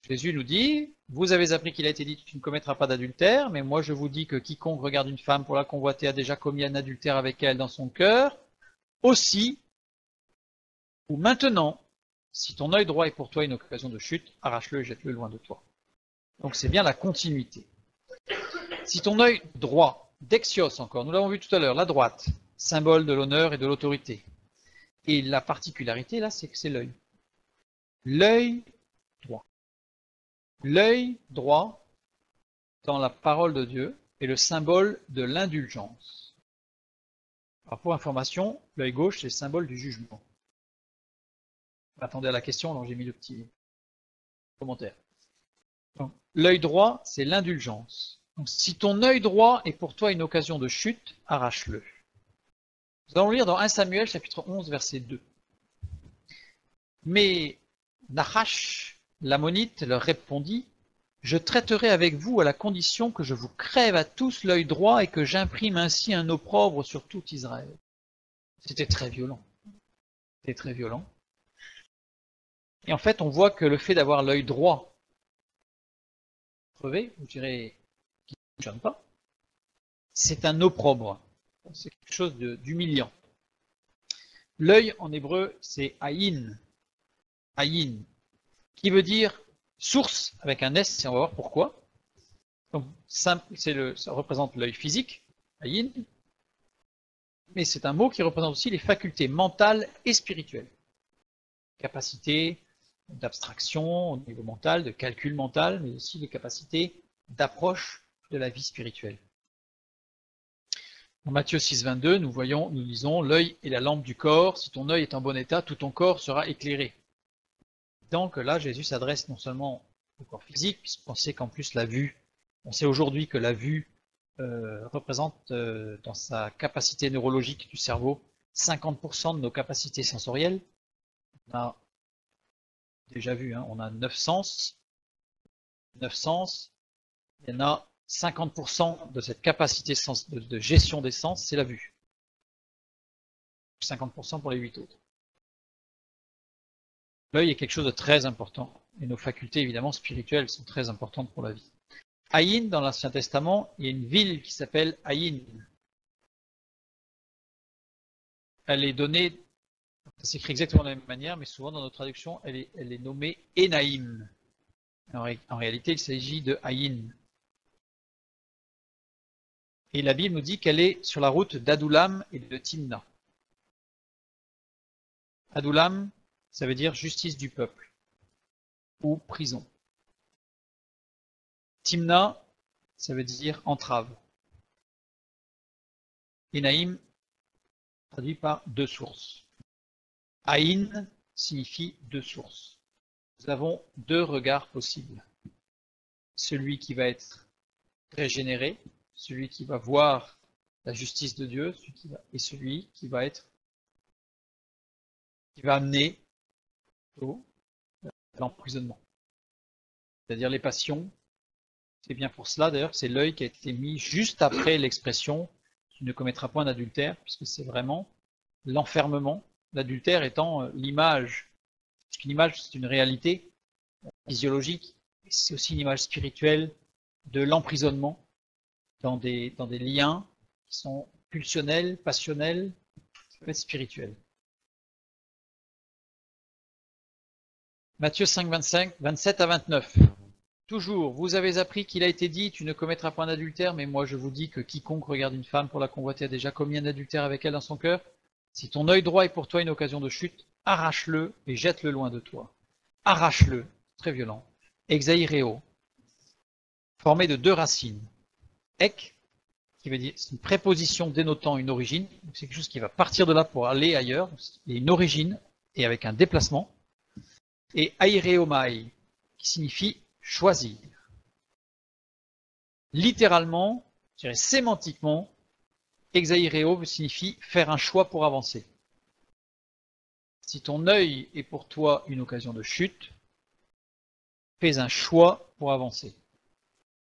Jésus nous dit, vous avez appris qu'il a été dit, tu ne commettras pas d'adultère, mais moi je vous dis que quiconque regarde une femme pour la convoiter a déjà commis un adultère avec elle dans son cœur. Aussi, ou maintenant, si ton œil droit est pour toi une occasion de chute, arrache-le et jette-le loin de toi. Donc c'est bien la continuité. Si ton œil droit, dexios encore, nous l'avons vu tout à l'heure, la droite, symbole de l'honneur et de l'autorité. Et la particularité là, c'est que c'est l'œil. L'œil droit. L'œil droit, dans la parole de Dieu, est le symbole de l'indulgence. Alors pour information, l'œil gauche, c'est le symbole du jugement. Attendez à la question, alors j'ai mis le petit commentaire. L'œil droit, c'est l'indulgence. Donc, si ton œil droit est pour toi une occasion de chute, arrache-le. Nous allons lire dans 1 Samuel, chapitre 11, verset 2. Mais Nahash, l'ammonite, leur répondit, je traiterai avec vous à la condition que je vous crève à tous l'œil droit et que j'imprime ainsi un opprobre sur tout Israël. C'était très violent. C'était très violent. Et en fait, on voit que le fait d'avoir l'œil droit crevé, je dirais, qui ne fonctionne pas, c'est un opprobre. C'est quelque chose d'humiliant. L'œil en hébreu, c'est aïn. Aïn, qui veut dire source avec un S, et on va voir pourquoi. Donc, ça représente l'œil physique, aïn, mais c'est un mot qui représente aussi les facultés mentales et spirituelles. Capacité d'abstraction au niveau mental, de calcul mental, mais aussi les capacités d'approche de la vie spirituelle. En Matthieu 6, 22, nous lisons, l'œil est la lampe du corps, si ton œil est en bon état, tout ton corps sera éclairé. Donc là, Jésus s'adresse non seulement au corps physique, puisqu'on sait qu'en plus la vue, on sait aujourd'hui que la vue représente dans sa capacité neurologique du cerveau 50% de nos capacités sensorielles. On a déjà vu, hein, on a 9 sens. 9 sens. Il y en a 50% de cette capacité de gestion des sens, c'est la vue. 50% pour les 8 autres. L'œil est quelque chose de très important. Et nos facultés, évidemment, spirituelles sont très importantes pour la vie. Aïn, dans l'Ancien Testament, il y a une ville qui s'appelle Aïn. Elle est donnée, ça s'écrit exactement de la même manière, mais souvent dans nos traductions, elle est nommée Enaïm. En réalité, il s'agit de Aïn. Et la Bible nous dit qu'elle est sur la route d'Adoulam et de Timna. Adoulam, ça veut dire justice du peuple ou prison. Timna, ça veut dire entrave. Enaïm, traduit par deux sources. Aïn signifie deux sources. Nous avons deux regards possibles. Celui qui va être régénéré, celui qui va voir la justice de Dieu, et celui qui va amener l'emprisonnement. C'est-à-dire les passions. C'est bien pour cela d'ailleurs que c'est l'œil qui a été mis juste après l'expression « tu ne commettras point d'adultère », puisque c'est vraiment l'enfermement, l'adultère étant l'image. Parce qu'une image, c'est une réalité physiologique, c'est aussi une image spirituelle de l'emprisonnement dans des liens qui sont pulsionnels, passionnels, spirituels. Matthieu 5, 27 à 29. Toujours, vous avez appris qu'il a été dit, tu ne commettras point d'adultère, mais moi je vous dis que quiconque regarde une femme pour la convoiter a déjà commis un adultère avec elle dans son cœur. Si ton œil droit est pour toi une occasion de chute, arrache-le et jette-le loin de toi. Arrache-le, très violent. Exaireo, formé de deux racines. Ek, qui veut dire, c'est une préposition dénotant une origine, c'est quelque chose qui va partir de là pour aller ailleurs, il y a une origine et avec un déplacement. Et aireomai, qui signifie choisir. Littéralement, je dirais sémantiquement, exaireo signifie faire un choix pour avancer. Si ton œil est pour toi une occasion de chute, fais un choix pour avancer.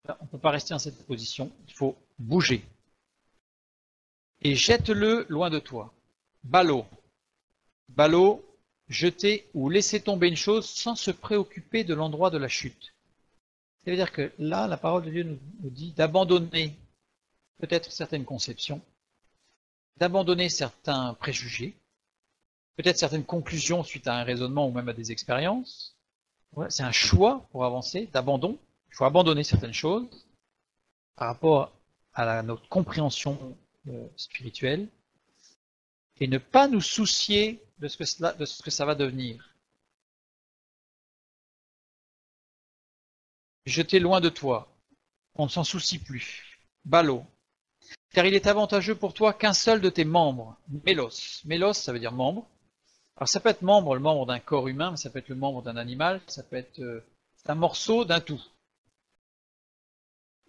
On ne peut pas rester dans cette position, il faut bouger. Et jette-le loin de toi. Balo. Balo, jeter ou laisser tomber une chose sans se préoccuper de l'endroit de la chute. Ça veut dire que là, la parole de Dieu nous dit d'abandonner peut-être certaines conceptions, d'abandonner certains préjugés, peut-être certaines conclusions suite à un raisonnement ou même à des expériences. Voilà, c'est un choix pour avancer, d'abandon. Il faut abandonner certaines choses par rapport à notre compréhension spirituelle et ne pas nous soucier de ce que ça va devenir. Jeter loin de toi, on ne s'en soucie plus. Balo. Car il est avantageux pour toi qu'un seul de tes membres, mélos. Mélos, ça veut dire membre. Alors ça peut être membre, le membre d'un corps humain, mais ça peut être le membre d'un animal, ça peut être un morceau d'un tout.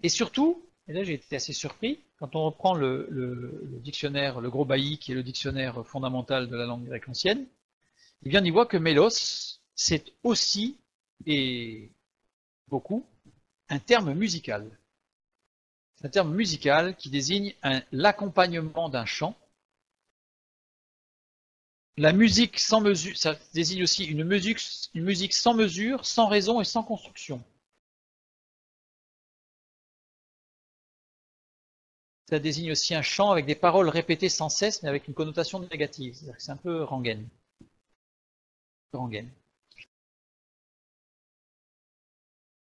Et surtout, et là j'ai été assez surpris, quand on reprend le dictionnaire, le gros bailli, qui est le dictionnaire fondamental de la langue grecque ancienne, eh bien on y voit que mélos, c'est aussi, et beaucoup, un terme musical. C'est un terme musical qui désigne l'accompagnement d'un chant. La musique sans mesure, ça désigne aussi une musique sans mesure, sans raison et sans construction. Ça désigne aussi un chant avec des paroles répétées sans cesse, mais avec une connotation négative. C'est-à-dire que c'est un peu rengaine.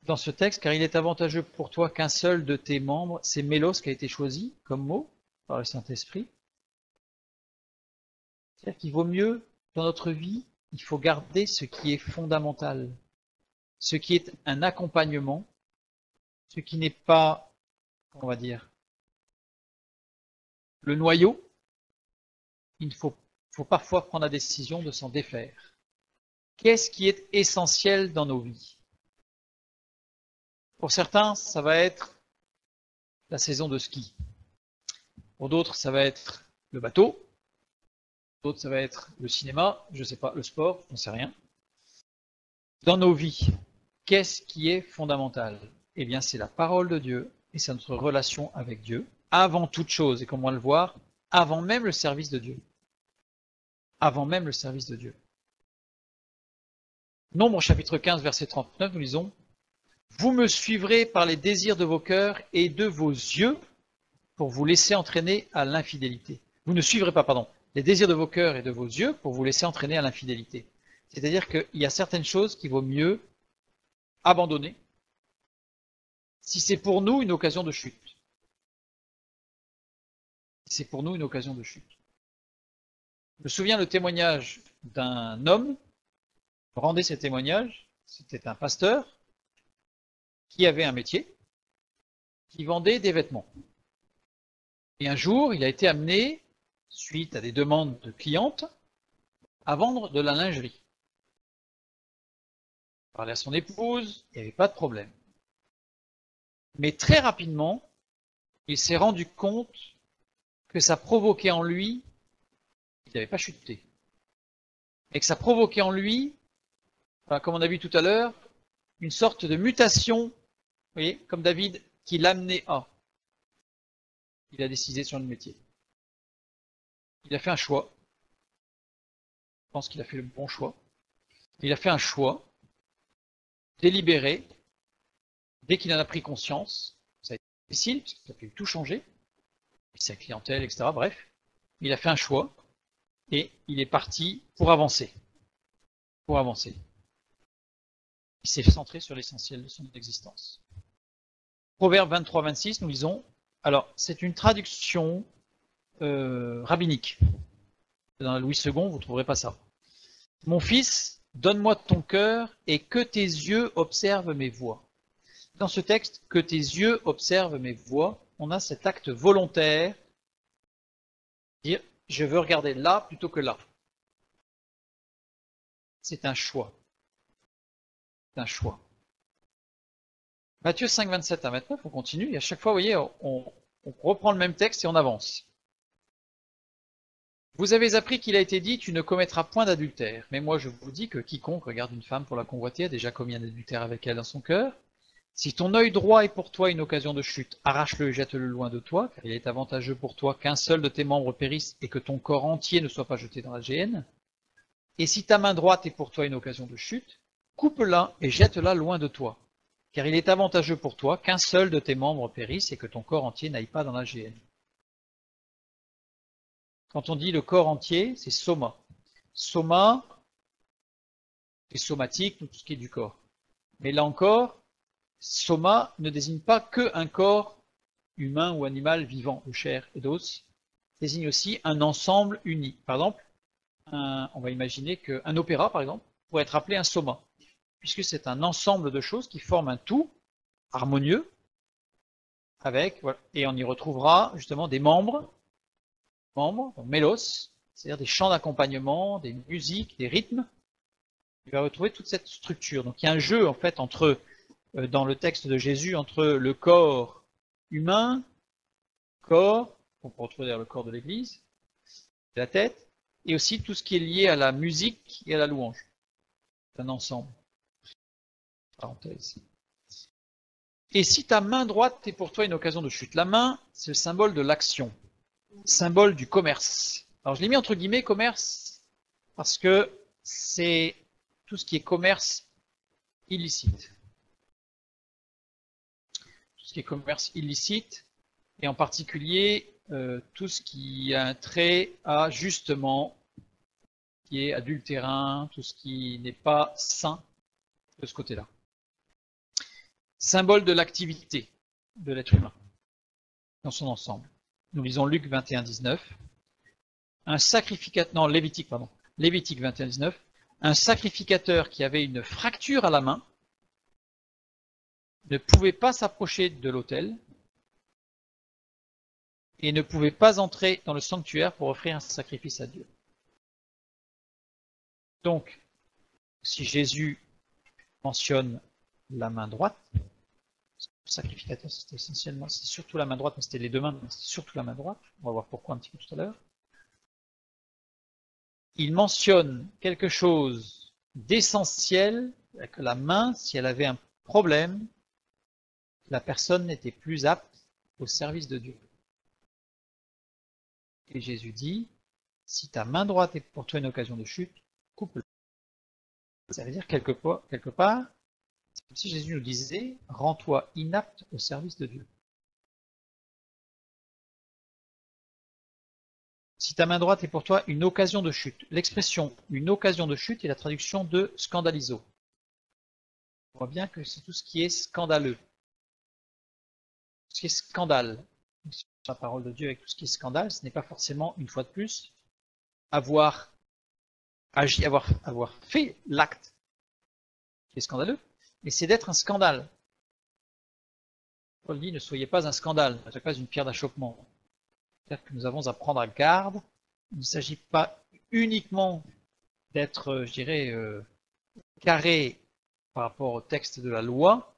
Dans ce texte, car il est avantageux pour toi qu'un seul de tes membres, c'est mélos qui a été choisi comme mot par le Saint-Esprit. C'est-à-dire qu'il vaut mieux, dans notre vie, il faut garder ce qui est fondamental, ce qui est un accompagnement, ce qui n'est pas, on va dire, le noyau. Il faut parfois prendre la décision de s'en défaire. Qu'est-ce qui est essentiel dans nos vies? Pour certains, ça va être la saison de ski. Pour d'autres, ça va être le bateau. d'autres ça va être le cinéma, je sais pas, le sport, j'en sais rien. Dans nos vies, qu'est-ce qui est fondamental? Eh bien, c'est la parole de Dieu et c'est notre relation avec Dieu, avant toute chose, et comme on va le voir, avant même le service de Dieu. Avant même le service de Dieu. Nombre chapitre 15, verset 39, nous lisons « Vous me suivrez par les désirs de vos cœurs et de vos yeux pour vous laisser entraîner à l'infidélité. » Vous ne suivrez pas, pardon, les désirs de vos cœurs et de vos yeux pour vous laisser entraîner à l'infidélité. C'est-à-dire qu'il y a certaines choses qu'il vaut mieux abandonner si c'est pour nous une occasion de chute. Si c'est pour nous une occasion de chute. Je me souviens le témoignage d'un homme, rendait ses témoignages, c'était un pasteur qui avait un métier, qui vendait des vêtements. Et un jour, il a été amené, suite à des demandes de clientes, à vendre de la lingerie. Il parlait à son épouse, il n'y avait pas de problème. Mais très rapidement, il s'est rendu compte que ça provoquait en lui, il n'avait pas chuté, et que ça provoquait en lui, comme on a vu tout à l'heure, une sorte de mutation, vous voyez, comme David, qui l'amenait à. Il a décidé sur le métier. Il a fait un choix. Je pense qu'il a fait le bon choix. Il a fait un choix délibéré, dès qu'il en a pris conscience. Ça a été difficile, parce qu'il a pu tout changer, sa clientèle, etc. Bref, il a fait un choix et il est parti pour avancer. Pour avancer. Il s'est centré sur l'essentiel de son existence. Proverbe 23-26, nous lisons, alors c'est une traduction rabbinique. Dans la Louis II, vous ne trouverez pas ça. Mon fils, donne-moi de ton cœur et que tes yeux observent mes voies. Dans ce texte, que tes yeux observent mes voies, on a cet acte volontaire, dire je veux regarder là plutôt que là. C'est un choix. C'est un choix. Matthieu 5, 27 à 29, on continue, et à chaque fois, vous voyez, on reprend le même texte et on avance. Vous avez appris qu'il a été dit, tu ne commettras point d'adultère. Mais moi, je vous dis que quiconque regarde une femme pour la convoiter a déjà commis un adultère avec elle dans son cœur. Si ton œil droit est pour toi une occasion de chute, arrache-le et jette-le loin de toi, car il est avantageux pour toi qu'un seul de tes membres périsse et que ton corps entier ne soit pas jeté dans la géhenne. Et si ta main droite est pour toi une occasion de chute, coupe-la et jette-la loin de toi, car il est avantageux pour toi qu'un seul de tes membres périsse et que ton corps entier n'aille pas dans la géhenne. Quand on dit le corps entier, c'est soma. Soma, c'est somatique, tout ce qui est du corps. Mais là encore, soma ne désigne pas qu'un corps humain ou animal vivant de chair et d'os, désigne aussi un ensemble uni. Par exemple, on va imaginer qu'un opéra, par exemple, pourrait être appelé un soma, puisque c'est un ensemble de choses qui forment un tout harmonieux, avec, voilà, et on y retrouvera justement des membres, donc mélos, c'est-à-dire des chants d'accompagnement, des musiques, des rythmes. Il va retrouver toute cette structure. Donc il y a un jeu en fait entre, dans le texte de Jésus, entre le corps humain, corps, on peut retrouver d'ailleurs le corps de l'Église, la tête, et aussi tout ce qui est lié à la musique et à la louange. C'est un ensemble. Parenthèse. Et si ta main droite est pour toi une occasion de chute, la main, c'est le symbole de l'action, symbole du commerce. Alors je l'ai mis entre guillemets commerce parce que c'est tout ce qui est commerce illicite. Tout ce qui est commerce illicite, et en particulier tout ce qui a un trait à justement, qui est adultérin, tout ce qui n'est pas sain de ce côté-là. Symbole de l'activité de l'être humain dans son ensemble. Nous lisons Luc 21, 19. Un sacrificateur, non, Lévitique 21, 19. Un sacrificateur qui avait une fracture à la main ne pouvait pas s'approcher de l'autel et ne pouvait pas entrer dans le sanctuaire pour offrir un sacrifice à Dieu. Donc, si Jésus mentionne la main droite, le sacrificateur c'était essentiellement, c'était surtout la main droite, mais c'était les deux mains, mais c'était surtout la main droite, on va voir pourquoi un petit peu tout à l'heure. il mentionne quelque chose d'essentiel, que la main, si elle avait un problème, la personne n'était plus apte au service de Dieu. Et Jésus dit, si ta main droite est pour toi une occasion de chute, coupe-la. Ça veut dire quelque part, c'est comme si Jésus nous disait, rends-toi inapte au service de Dieu. Si ta main droite est pour toi une occasion de chute, l'expression une occasion de chute est la traduction de scandalizo. On voit bien que c'est tout ce qui est scandaleux. Tout ce qui est scandale. Sur la parole de Dieu avec tout ce qui est scandale, ce n'est pas forcément, une fois de plus, avoir agi, avoir fait l'acte qui est scandaleux, mais c'est d'être un scandale. Paul dit, ne soyez pas un scandale, ne soyez pas une pierre d'achoppement. C'est-à-dire que nous avons à prendre à garde. Il ne s'agit pas uniquement d'être, je dirais, carré par rapport au texte de la loi,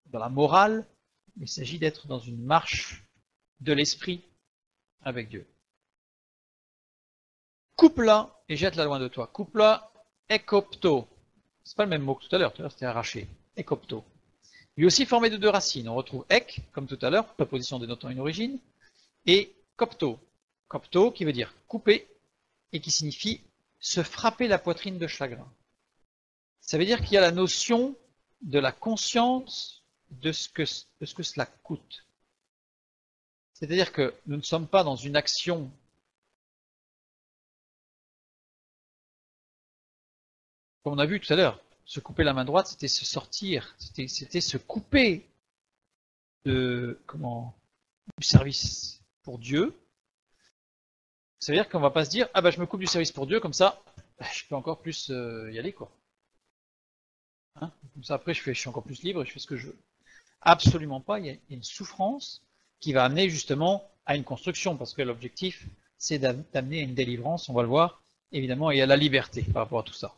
dans la morale, mais il s'agit d'être dans une marche de l'esprit avec Dieu. Coupe-la et jette-la loin de toi. Coupe-la, ekopto. C'est pas le même mot que tout à l'heure c'était arraché. Ekopto. Lui aussi formé de deux racines. On retrouve ek, comme tout à l'heure, préposition dénotant une origine, et kopto. Kopto qui veut dire couper et qui signifie se frapper la poitrine de chagrin. Ça veut dire qu'il y a la notion de la conscience de ce que cela coûte. C'est-à-dire que nous ne sommes pas dans une action comme on a vu tout à l'heure. Se couper la main droite, c'était se sortir, c'était se couper du service pour Dieu. Ça veut dire qu'on ne va pas se dire, ah bah je me coupe du service pour Dieu, comme ça, je peux encore plus y aller, quoi. Hein, comme ça après je suis encore plus libre et je fais ce que je veux. Absolument pas, il y a une souffrance qui va amener justement à une construction, parce que l'objectif c'est d'amener à une délivrance, on va le voir, évidemment, et à la liberté par rapport à tout ça.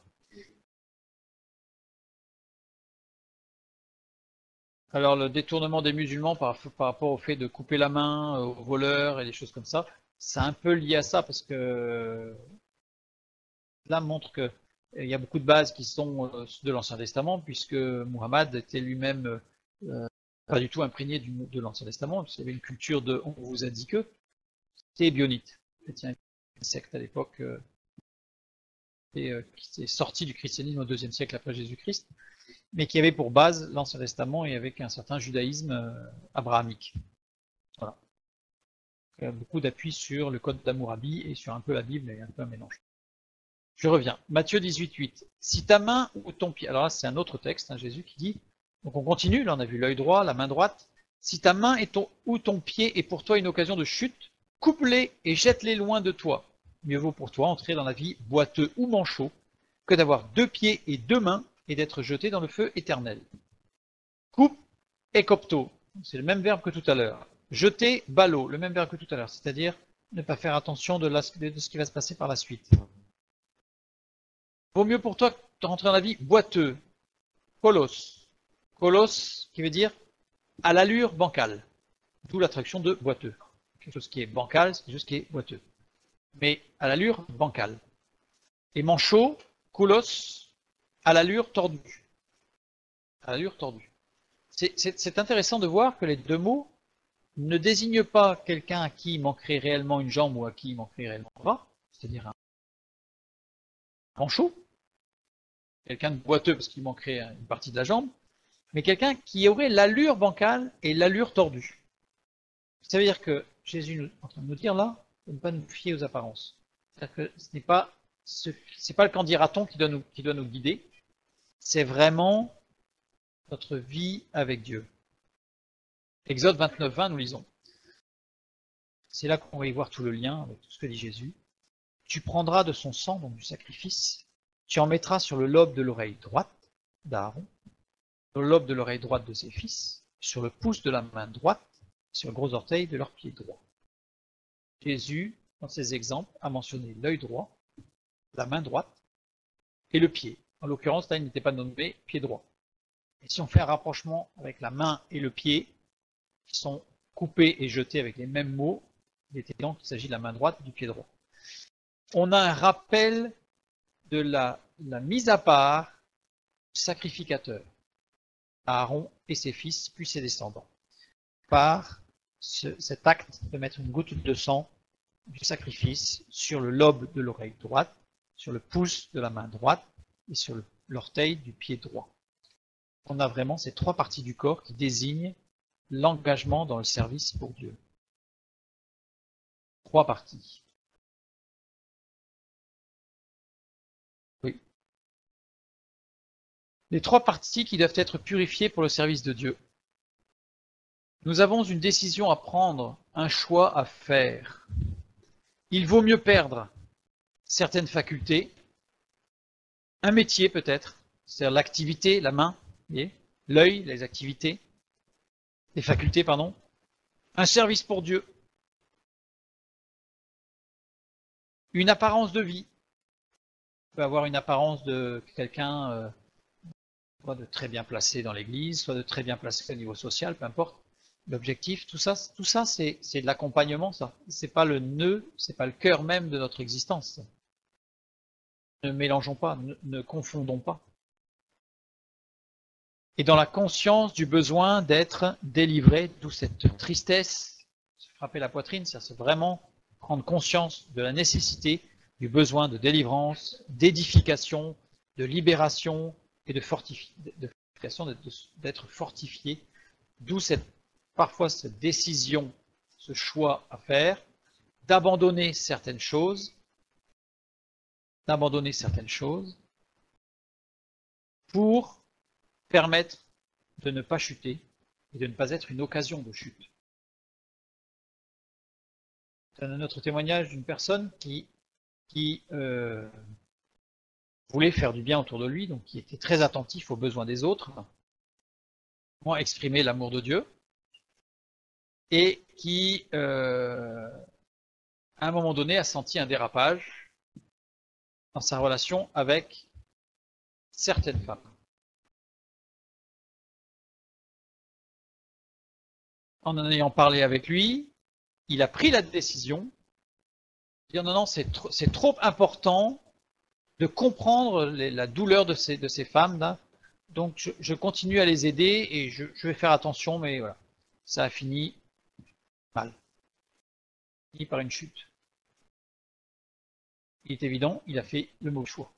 Alors le détournement des musulmans par rapport au fait de couper la main aux voleurs et des choses comme ça, c'est un peu lié à ça, parce que cela montre que il y a beaucoup de bases qui sont de l'Ancien Testament, puisque Muhammad était lui-même pas du tout imprégné de l'Ancien Testament, puisqu'il y avait une culture de on vous a dit que, c'était Ebionites, une secte à l'époque qui s'est sortie du christianisme au IIe siècle après Jésus-Christ, mais qui avait pour base l'Ancien Testament et avec un certain judaïsme abrahamique. Voilà. Il y a beaucoup d'appui sur le code d'Hammurabi et sur un peu la Bible et un peu un mélange. Je reviens. Matthieu 18:8. Si ta main ou ton pied, alors là c'est un autre texte, hein, Jésus qui dit, donc on continue, là on a vu l'œil droit, la main droite. Si ta main ou ton pied est pour toi une occasion de chute, coupe-les et jette-les loin de toi. Mieux vaut pour toi entrer dans la vie boiteux ou manchot que d'avoir 2 pieds et 2 mains et d'être jeté dans le feu éternel. Coupe, ekopto, c'est le même verbe que tout à l'heure. Jeter, balo, le même verbe que tout à l'heure, c'est-à-dire ne pas faire attention de ce qui va se passer par la suite. Vaut mieux pour toi de rentrer dans la vie boiteux, kolos. Kolos qui veut dire à l'allure bancale, d'où la traduction de boiteux. Quelque chose qui est bancal, c'est quelque chose qui est boiteux. Mais à l'allure bancale. Et manchot, koulos, à l'allure tordue. À l'allure tordue. C'est intéressant de voir que les deux mots ne désignent pas quelqu'un à qui il manquerait réellement une jambe ou à qui il manquerait réellement un bras, c'est-à-dire un manchot, quelqu'un de boiteux parce qu'il manquerait une partie de la jambe, mais quelqu'un qui aurait l'allure bancale et l'allure tordue. Ça veut dire que Jésus est en train de nous dire là, de ne pas nous fier aux apparences. C'est-à-dire que ce n'est pas le qu'en dira-t-on qui doit nous guider, c'est vraiment notre vie avec Dieu. Exode 29:20, nous lisons. C'est là qu'on va y voir tout le lien avec tout ce que dit Jésus. Tu prendras de son sang, donc du sacrifice, tu en mettras sur le lobe de l'oreille droite d'Aaron, sur le lobe de l'oreille droite de ses fils, sur le pouce de la main droite, sur le gros orteil de leur pied droit. Jésus, dans ces exemples, a mentionné l'œil droit, la main droite et le pied. En l'occurrence, là, il n'était pas nommé pied droit. Et si on fait un rapprochement avec la main et le pied, qui sont coupés et jetés avec les mêmes mots, il est évident qu'il s'agit de la main droite et du pied droit. On a un rappel de la mise à part du sacrificateur, Aaron et ses fils, puis ses descendants, par cet acte de mettre une goutte de sang du sacrifice sur le lobe de l'oreille droite, sur le pouce de la main droite et sur l'orteil du pied droit. On a vraiment ces trois parties du corps qui désignent l'engagement dans le service pour Dieu. Trois parties. Oui. Les trois parties qui doivent être purifiées pour le service de Dieu. Nous avons une décision à prendre, un choix à faire. Il vaut mieux perdre certaines facultés, un métier peut-être, c'est-à-dire l'activité, la main, l'œil, les activités, les facultés, pardon, un service pour Dieu, une apparence de vie. On peut avoir une apparence de quelqu'un soit de très bien placé dans l'église, soit de très bien placé au niveau social, peu importe. L'objectif, tout ça c'est de l'accompagnement, ça. C'est pas le nœud, c'est pas le cœur même de notre existence. Ne mélangeons pas, ne confondons pas. Et dans la conscience du besoin d'être délivré, d'où cette tristesse, se frapper la poitrine, ça c'est vraiment prendre conscience de la nécessité, du besoin de délivrance, d'édification, de libération et de fortification, d'être fortifié, d'où parfois cette décision, ce choix à faire, d'abandonner certaines choses, pour permettre de ne pas chuter et de ne pas être une occasion de chute. C'est un autre témoignage d'une personne qui voulait faire du bien autour de lui, donc qui était très attentif aux besoins des autres, comment exprimer l'amour de Dieu, et qui, à un moment donné, a senti un dérapage dans sa relation avec certaines femmes. En ayant parlé avec lui, il a pris la décision de dire non, c'est trop important de comprendre la douleur de ces femmes-là, donc je continue à les aider et je vais faire attention, mais voilà, ça a fini mal, fini par une chute. Il est évident, il a fait le mauvais choix.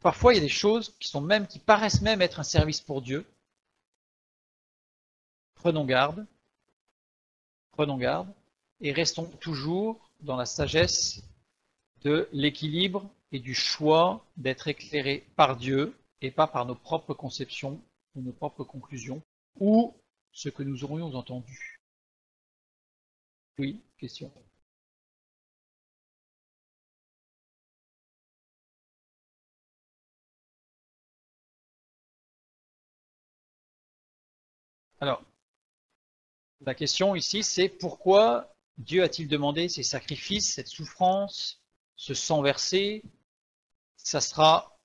Parfois, il y a des choses qui paraissent même être un service pour Dieu. Prenons garde, et restons toujours dans la sagesse de l'équilibre et du choix d'être éclairé par Dieu et pas par nos propres conceptions ou nos propres conclusions ou ce que nous aurions entendu. Oui, question. Alors, la question ici, c'est pourquoi Dieu a-t-il demandé ces sacrifices, cette souffrance, ce sang versé? Ça sera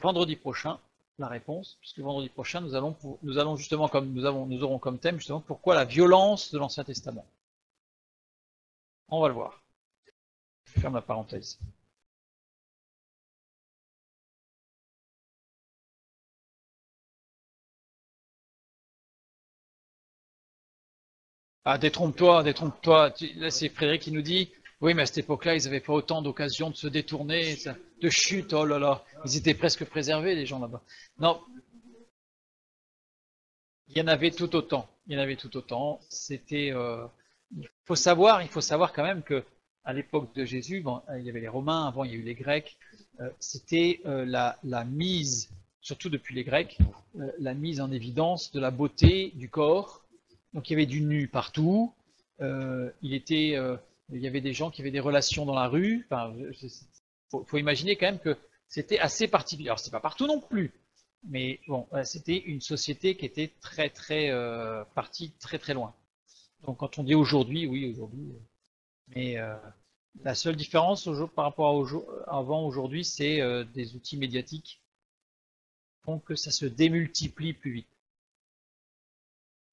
vendredi prochain, la réponse, puisque vendredi prochain, nous allons justement, nous aurons comme thème justement pourquoi la violence de l'Ancien Testament. On va le voir. Je ferme la parenthèse. Ah, détrompe-toi. Là, c'est Frédéric qui nous dit, oui, mais à cette époque-là, ils n'avaient pas autant d'occasions de se détourner, de chute, oh là là. Ils étaient presque préservés, les gens là-bas. Non. Il y en avait tout autant. C'était, il faut savoir quand même que à l'époque de Jésus, bon, il y avait les Romains, avant il y a eu les Grecs. C'était la mise, surtout depuis les Grecs, la mise en évidence de la beauté du corps. Donc il y avait du nu partout. Il y avait des gens qui avaient des relations dans la rue. Enfin, faut imaginer quand même que c'était assez particulier. Alors c'est pas partout non plus. Mais bon, c'était une société qui était partie très très loin. Donc quand on dit aujourd'hui, oui aujourd'hui, mais la seule différence par rapport à avant aujourd'hui, c'est des outils médiatiques qui font que ça se démultiplie plus vite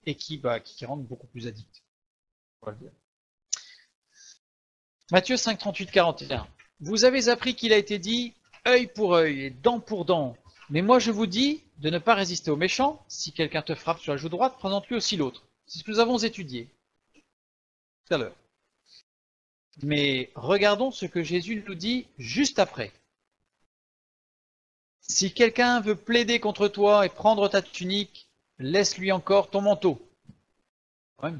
et qui rendent beaucoup plus addict. On va le dire. Matthieu 5, 38, 41. Vous avez appris qu'il a été dit, œil pour œil et dent pour dent. Mais moi je vous dis de ne pas résister aux méchants. Si quelqu'un te frappe sur la joue droite, présente-lui aussi l'autre. C'est ce que nous avons étudié tout à l'heure. Mais regardons ce que Jésus nous dit juste après. Si quelqu'un veut plaider contre toi et prendre ta tunique, laisse-lui encore ton manteau. Ouais.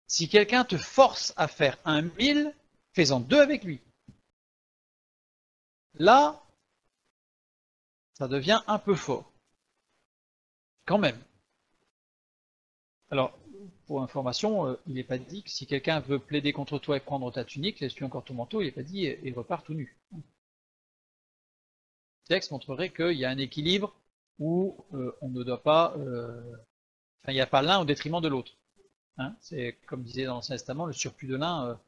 Si quelqu'un te force à faire 1000, fais-en 2 avec lui. Là, ça devient un peu fort. Quand même. Alors, pour information, il n'est pas dit que si quelqu'un veut plaider contre toi et prendre ta tunique, laisse-lui encore ton manteau, il n'est pas dit et repart tout nu. Le texte montrerait qu'il y a un équilibre où on ne doit pas... il n'y a pas l'un au détriment de l'autre. Hein, c'est comme disait dans l'Ancien Testament, le surplus de l'un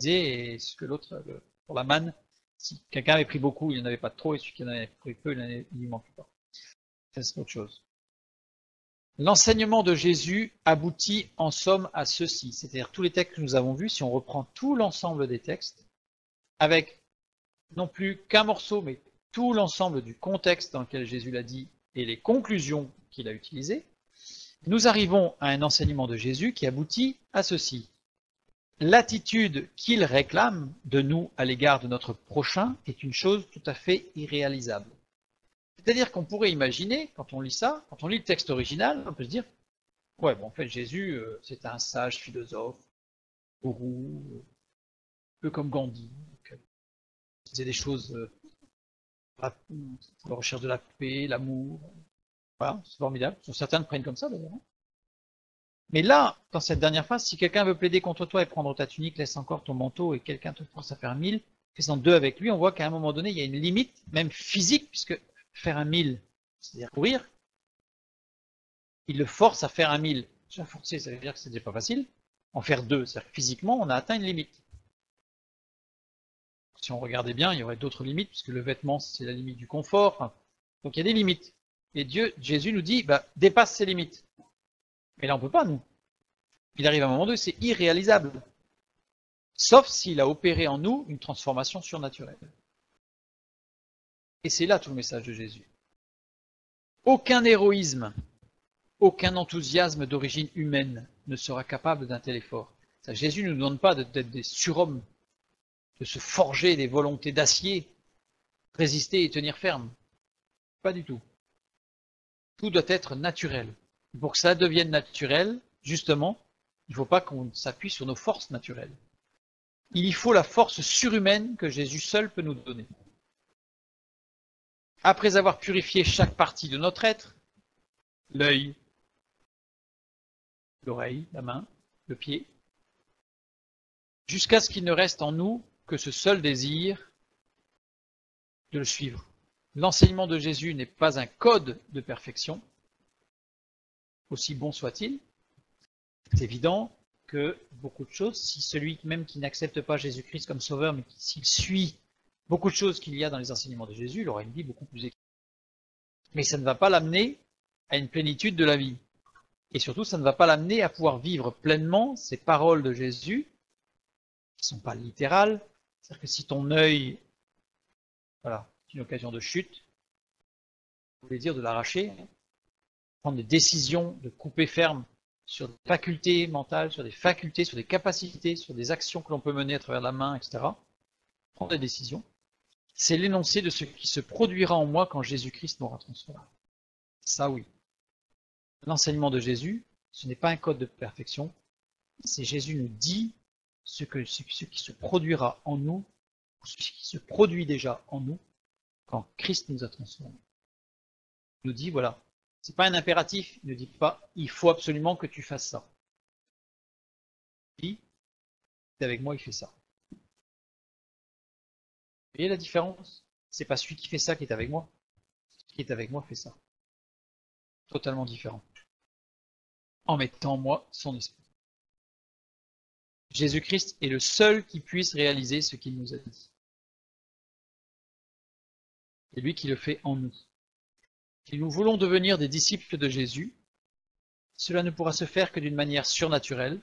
et ce que l'autre, pour la manne, si quelqu'un avait pris beaucoup, il n'en avait pas trop, et celui qui en avait pris peu, il lui manquait pas. Ça, c'est autre chose. L'enseignement de Jésus aboutit en somme à ceci, c'est-à-dire tous les textes que nous avons vus, si on reprend tout l'ensemble des textes, avec non plus qu'un morceau, mais tout l'ensemble du contexte dans lequel Jésus l'a dit et les conclusions qu'il a utilisées, nous arrivons à un enseignement de Jésus qui aboutit à ceci. L'attitude qu'il réclame de nous à l'égard de notre prochain est une chose tout à fait irréalisable. C'est-à-dire qu'on pourrait imaginer, quand on lit ça, quand on lit le texte original, on peut se dire, ouais, bon, en fait, Jésus, c'est un sage philosophe, gourou, un peu comme Gandhi, il faisait des choses à la recherche de la paix, l'amour. Voilà, c'est formidable. Certains le prennent comme ça, d'ailleurs. Mais là, dans cette dernière phrase, si quelqu'un veut plaider contre toi et prendre ta tunique, laisse encore ton manteau et quelqu'un te force à faire 1000, fais-en 2 avec lui, on voit qu'à un moment donné, il y a une limite, même physique, puisque faire 1000, c'est-à-dire courir, il le force à faire 1000. Déjà forcer, ça veut dire que c'est déjà pas facile. En faire 2, c'est-à-dire que physiquement, on a atteint une limite. Si on regardait bien, il y aurait d'autres limites, puisque le vêtement, c'est la limite du confort. Enfin, donc il y a des limites. Et Jésus nous dit, bah, dépasse ces limites. Mais là, on ne peut pas, nous. Il arrive à un moment donné, c'est irréalisable. Sauf s'il a opéré en nous une transformation surnaturelle. Et c'est là tout le message de Jésus. Aucun héroïsme, aucun enthousiasme d'origine humaine ne sera capable d'un tel effort. Ça, Jésus ne nous demande pas d'être des surhommes, de se forger des volontés d'acier, résister et tenir ferme. Pas du tout. Tout doit être naturel. Pour que ça devienne naturel, justement, il ne faut pas qu'on s'appuie sur nos forces naturelles. Il y faut la force surhumaine que Jésus seul peut nous donner. Après avoir purifié chaque partie de notre être, l'œil, l'oreille, la main, le pied, jusqu'à ce qu'il ne reste en nous que ce seul désir de le suivre. L'enseignement de Jésus n'est pas un code de perfection, aussi bon soit-il. C'est évident que beaucoup de choses, si celui même qui n'accepte pas Jésus-Christ comme sauveur, mais s'il suit beaucoup de choses qu'il y a dans les enseignements de Jésus, il aura une vie beaucoup plus équilibrée. Mais ça ne va pas l'amener à une plénitude de la vie. Et surtout, ça ne va pas l'amener à pouvoir vivre pleinement ces paroles de Jésus, qui ne sont pas littérales. C'est-à-dire que si ton œil, voilà, c'est une occasion de chute, vous voulez dire de l'arracher, prendre des décisions, de couper ferme sur des facultés mentales, sur des facultés, sur des capacités, sur des actions que l'on peut mener à travers la main, etc. Prendre des décisions. C'est l'énoncé de ce qui se produira en moi quand Jésus-Christ m'aura transformé. Ça, oui. L'enseignement de Jésus, ce n'est pas un code de perfection, c'est Jésus nous dit ce qui se produira en nous, ce qui se produit déjà en nous, quand Christ nous a transformés. Il nous dit, voilà, c'est pas un impératif, il ne dit pas, il faut absolument que tu fasses ça. Il dit, t'es avec moi, il fait ça. Vous voyez la différence? C'est pas celui qui fait ça qui est avec moi. Celui qui est avec moi fait ça. Totalement différent. En mettant en moi son esprit. Jésus-Christ est le seul qui puisse réaliser ce qu'il nous a dit. C'est lui qui le fait en nous. Si nous voulons devenir des disciples de Jésus, cela ne pourra se faire que d'une manière surnaturelle,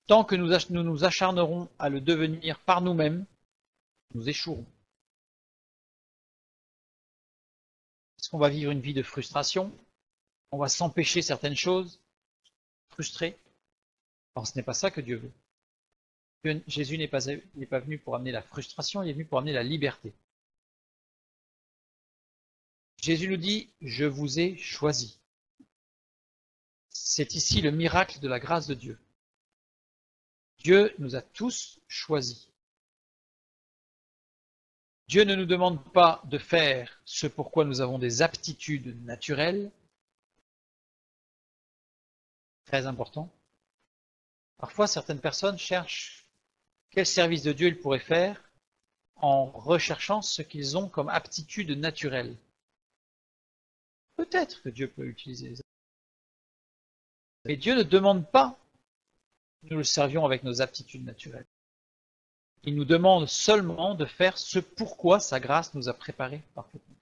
tant que nous nous acharnerons à le devenir par nous-mêmes, nous échouerons. Est-ce qu'on va vivre une vie de frustration? On va s'empêcher certaines choses, frustrés? Alors ce n'est pas ça que Dieu veut. Jésus n'est pas venu pour amener la frustration, il est venu pour amener la liberté. Jésus nous dit, je vous ai choisi. C'est ici le miracle de la grâce de Dieu. Dieu nous a tous choisis. Dieu ne nous demande pas de faire ce pourquoi nous avons des aptitudes naturelles. Très important. Parfois, certaines personnes cherchent quel service de Dieu ils pourraient faire en recherchant ce qu'ils ont comme aptitude naturelle. Peut-être que Dieu peut utiliser les aptitudes. Mais Dieu ne demande pas que nous le servions avec nos aptitudes naturelles. Il nous demande seulement de faire ce pourquoi sa grâce nous a préparés parfaitement.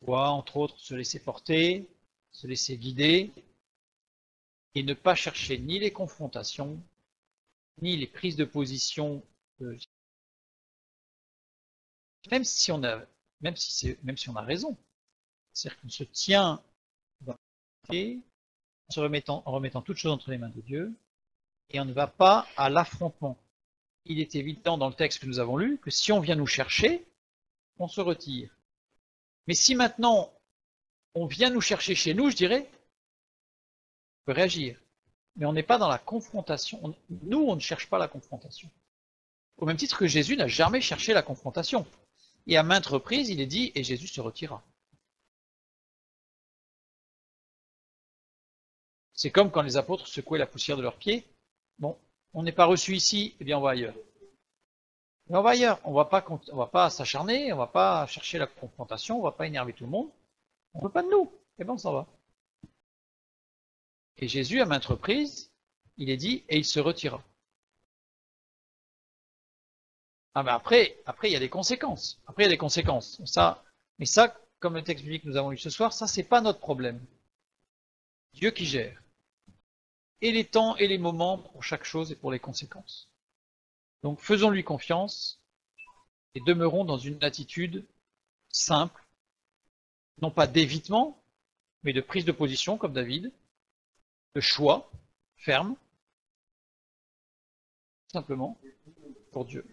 Entre autres, se laisser porter, se laisser guider, et ne pas chercher ni les confrontations, ni les prises de position, même si on a raison. C'est-à-dire qu'on se tient dans la vérité, en remettant toutes choses entre les mains de Dieu, et on ne va pas à l'affrontement. Il est évident dans le texte que nous avons lu que si on vient nous chercher, on se retire. Mais si maintenant on vient nous chercher chez nous, je dirais, on peut réagir. Mais on n'est pas dans la confrontation. Nous, on ne cherche pas la confrontation. Au même titre que Jésus n'a jamais cherché la confrontation. Et à maintes reprises, il est dit, et Jésus se retira. C'est comme quand les apôtres secouaient la poussière de leurs pieds. Bon, on n'est pas reçu ici, eh bien on va ailleurs. Mais on va ailleurs, on va pas s'acharner, on va pas chercher la confrontation, on va pas énerver tout le monde. On ne veut pas de nous, et bien on s'en va. Et Jésus, à maintes reprises, il est dit, et il se retira. Ah ben après, il y a des conséquences. Après, il y a des conséquences. Mais ça, comme le texte biblique que nous avons lu ce soir, ça, c'est pas notre problème. Dieu qui gère. Et les temps et les moments pour chaque chose et pour les conséquences. Donc faisons-lui confiance et demeurons dans une attitude simple, non pas d'évitement, mais de prise de position comme David, de choix ferme, simplement pour Dieu.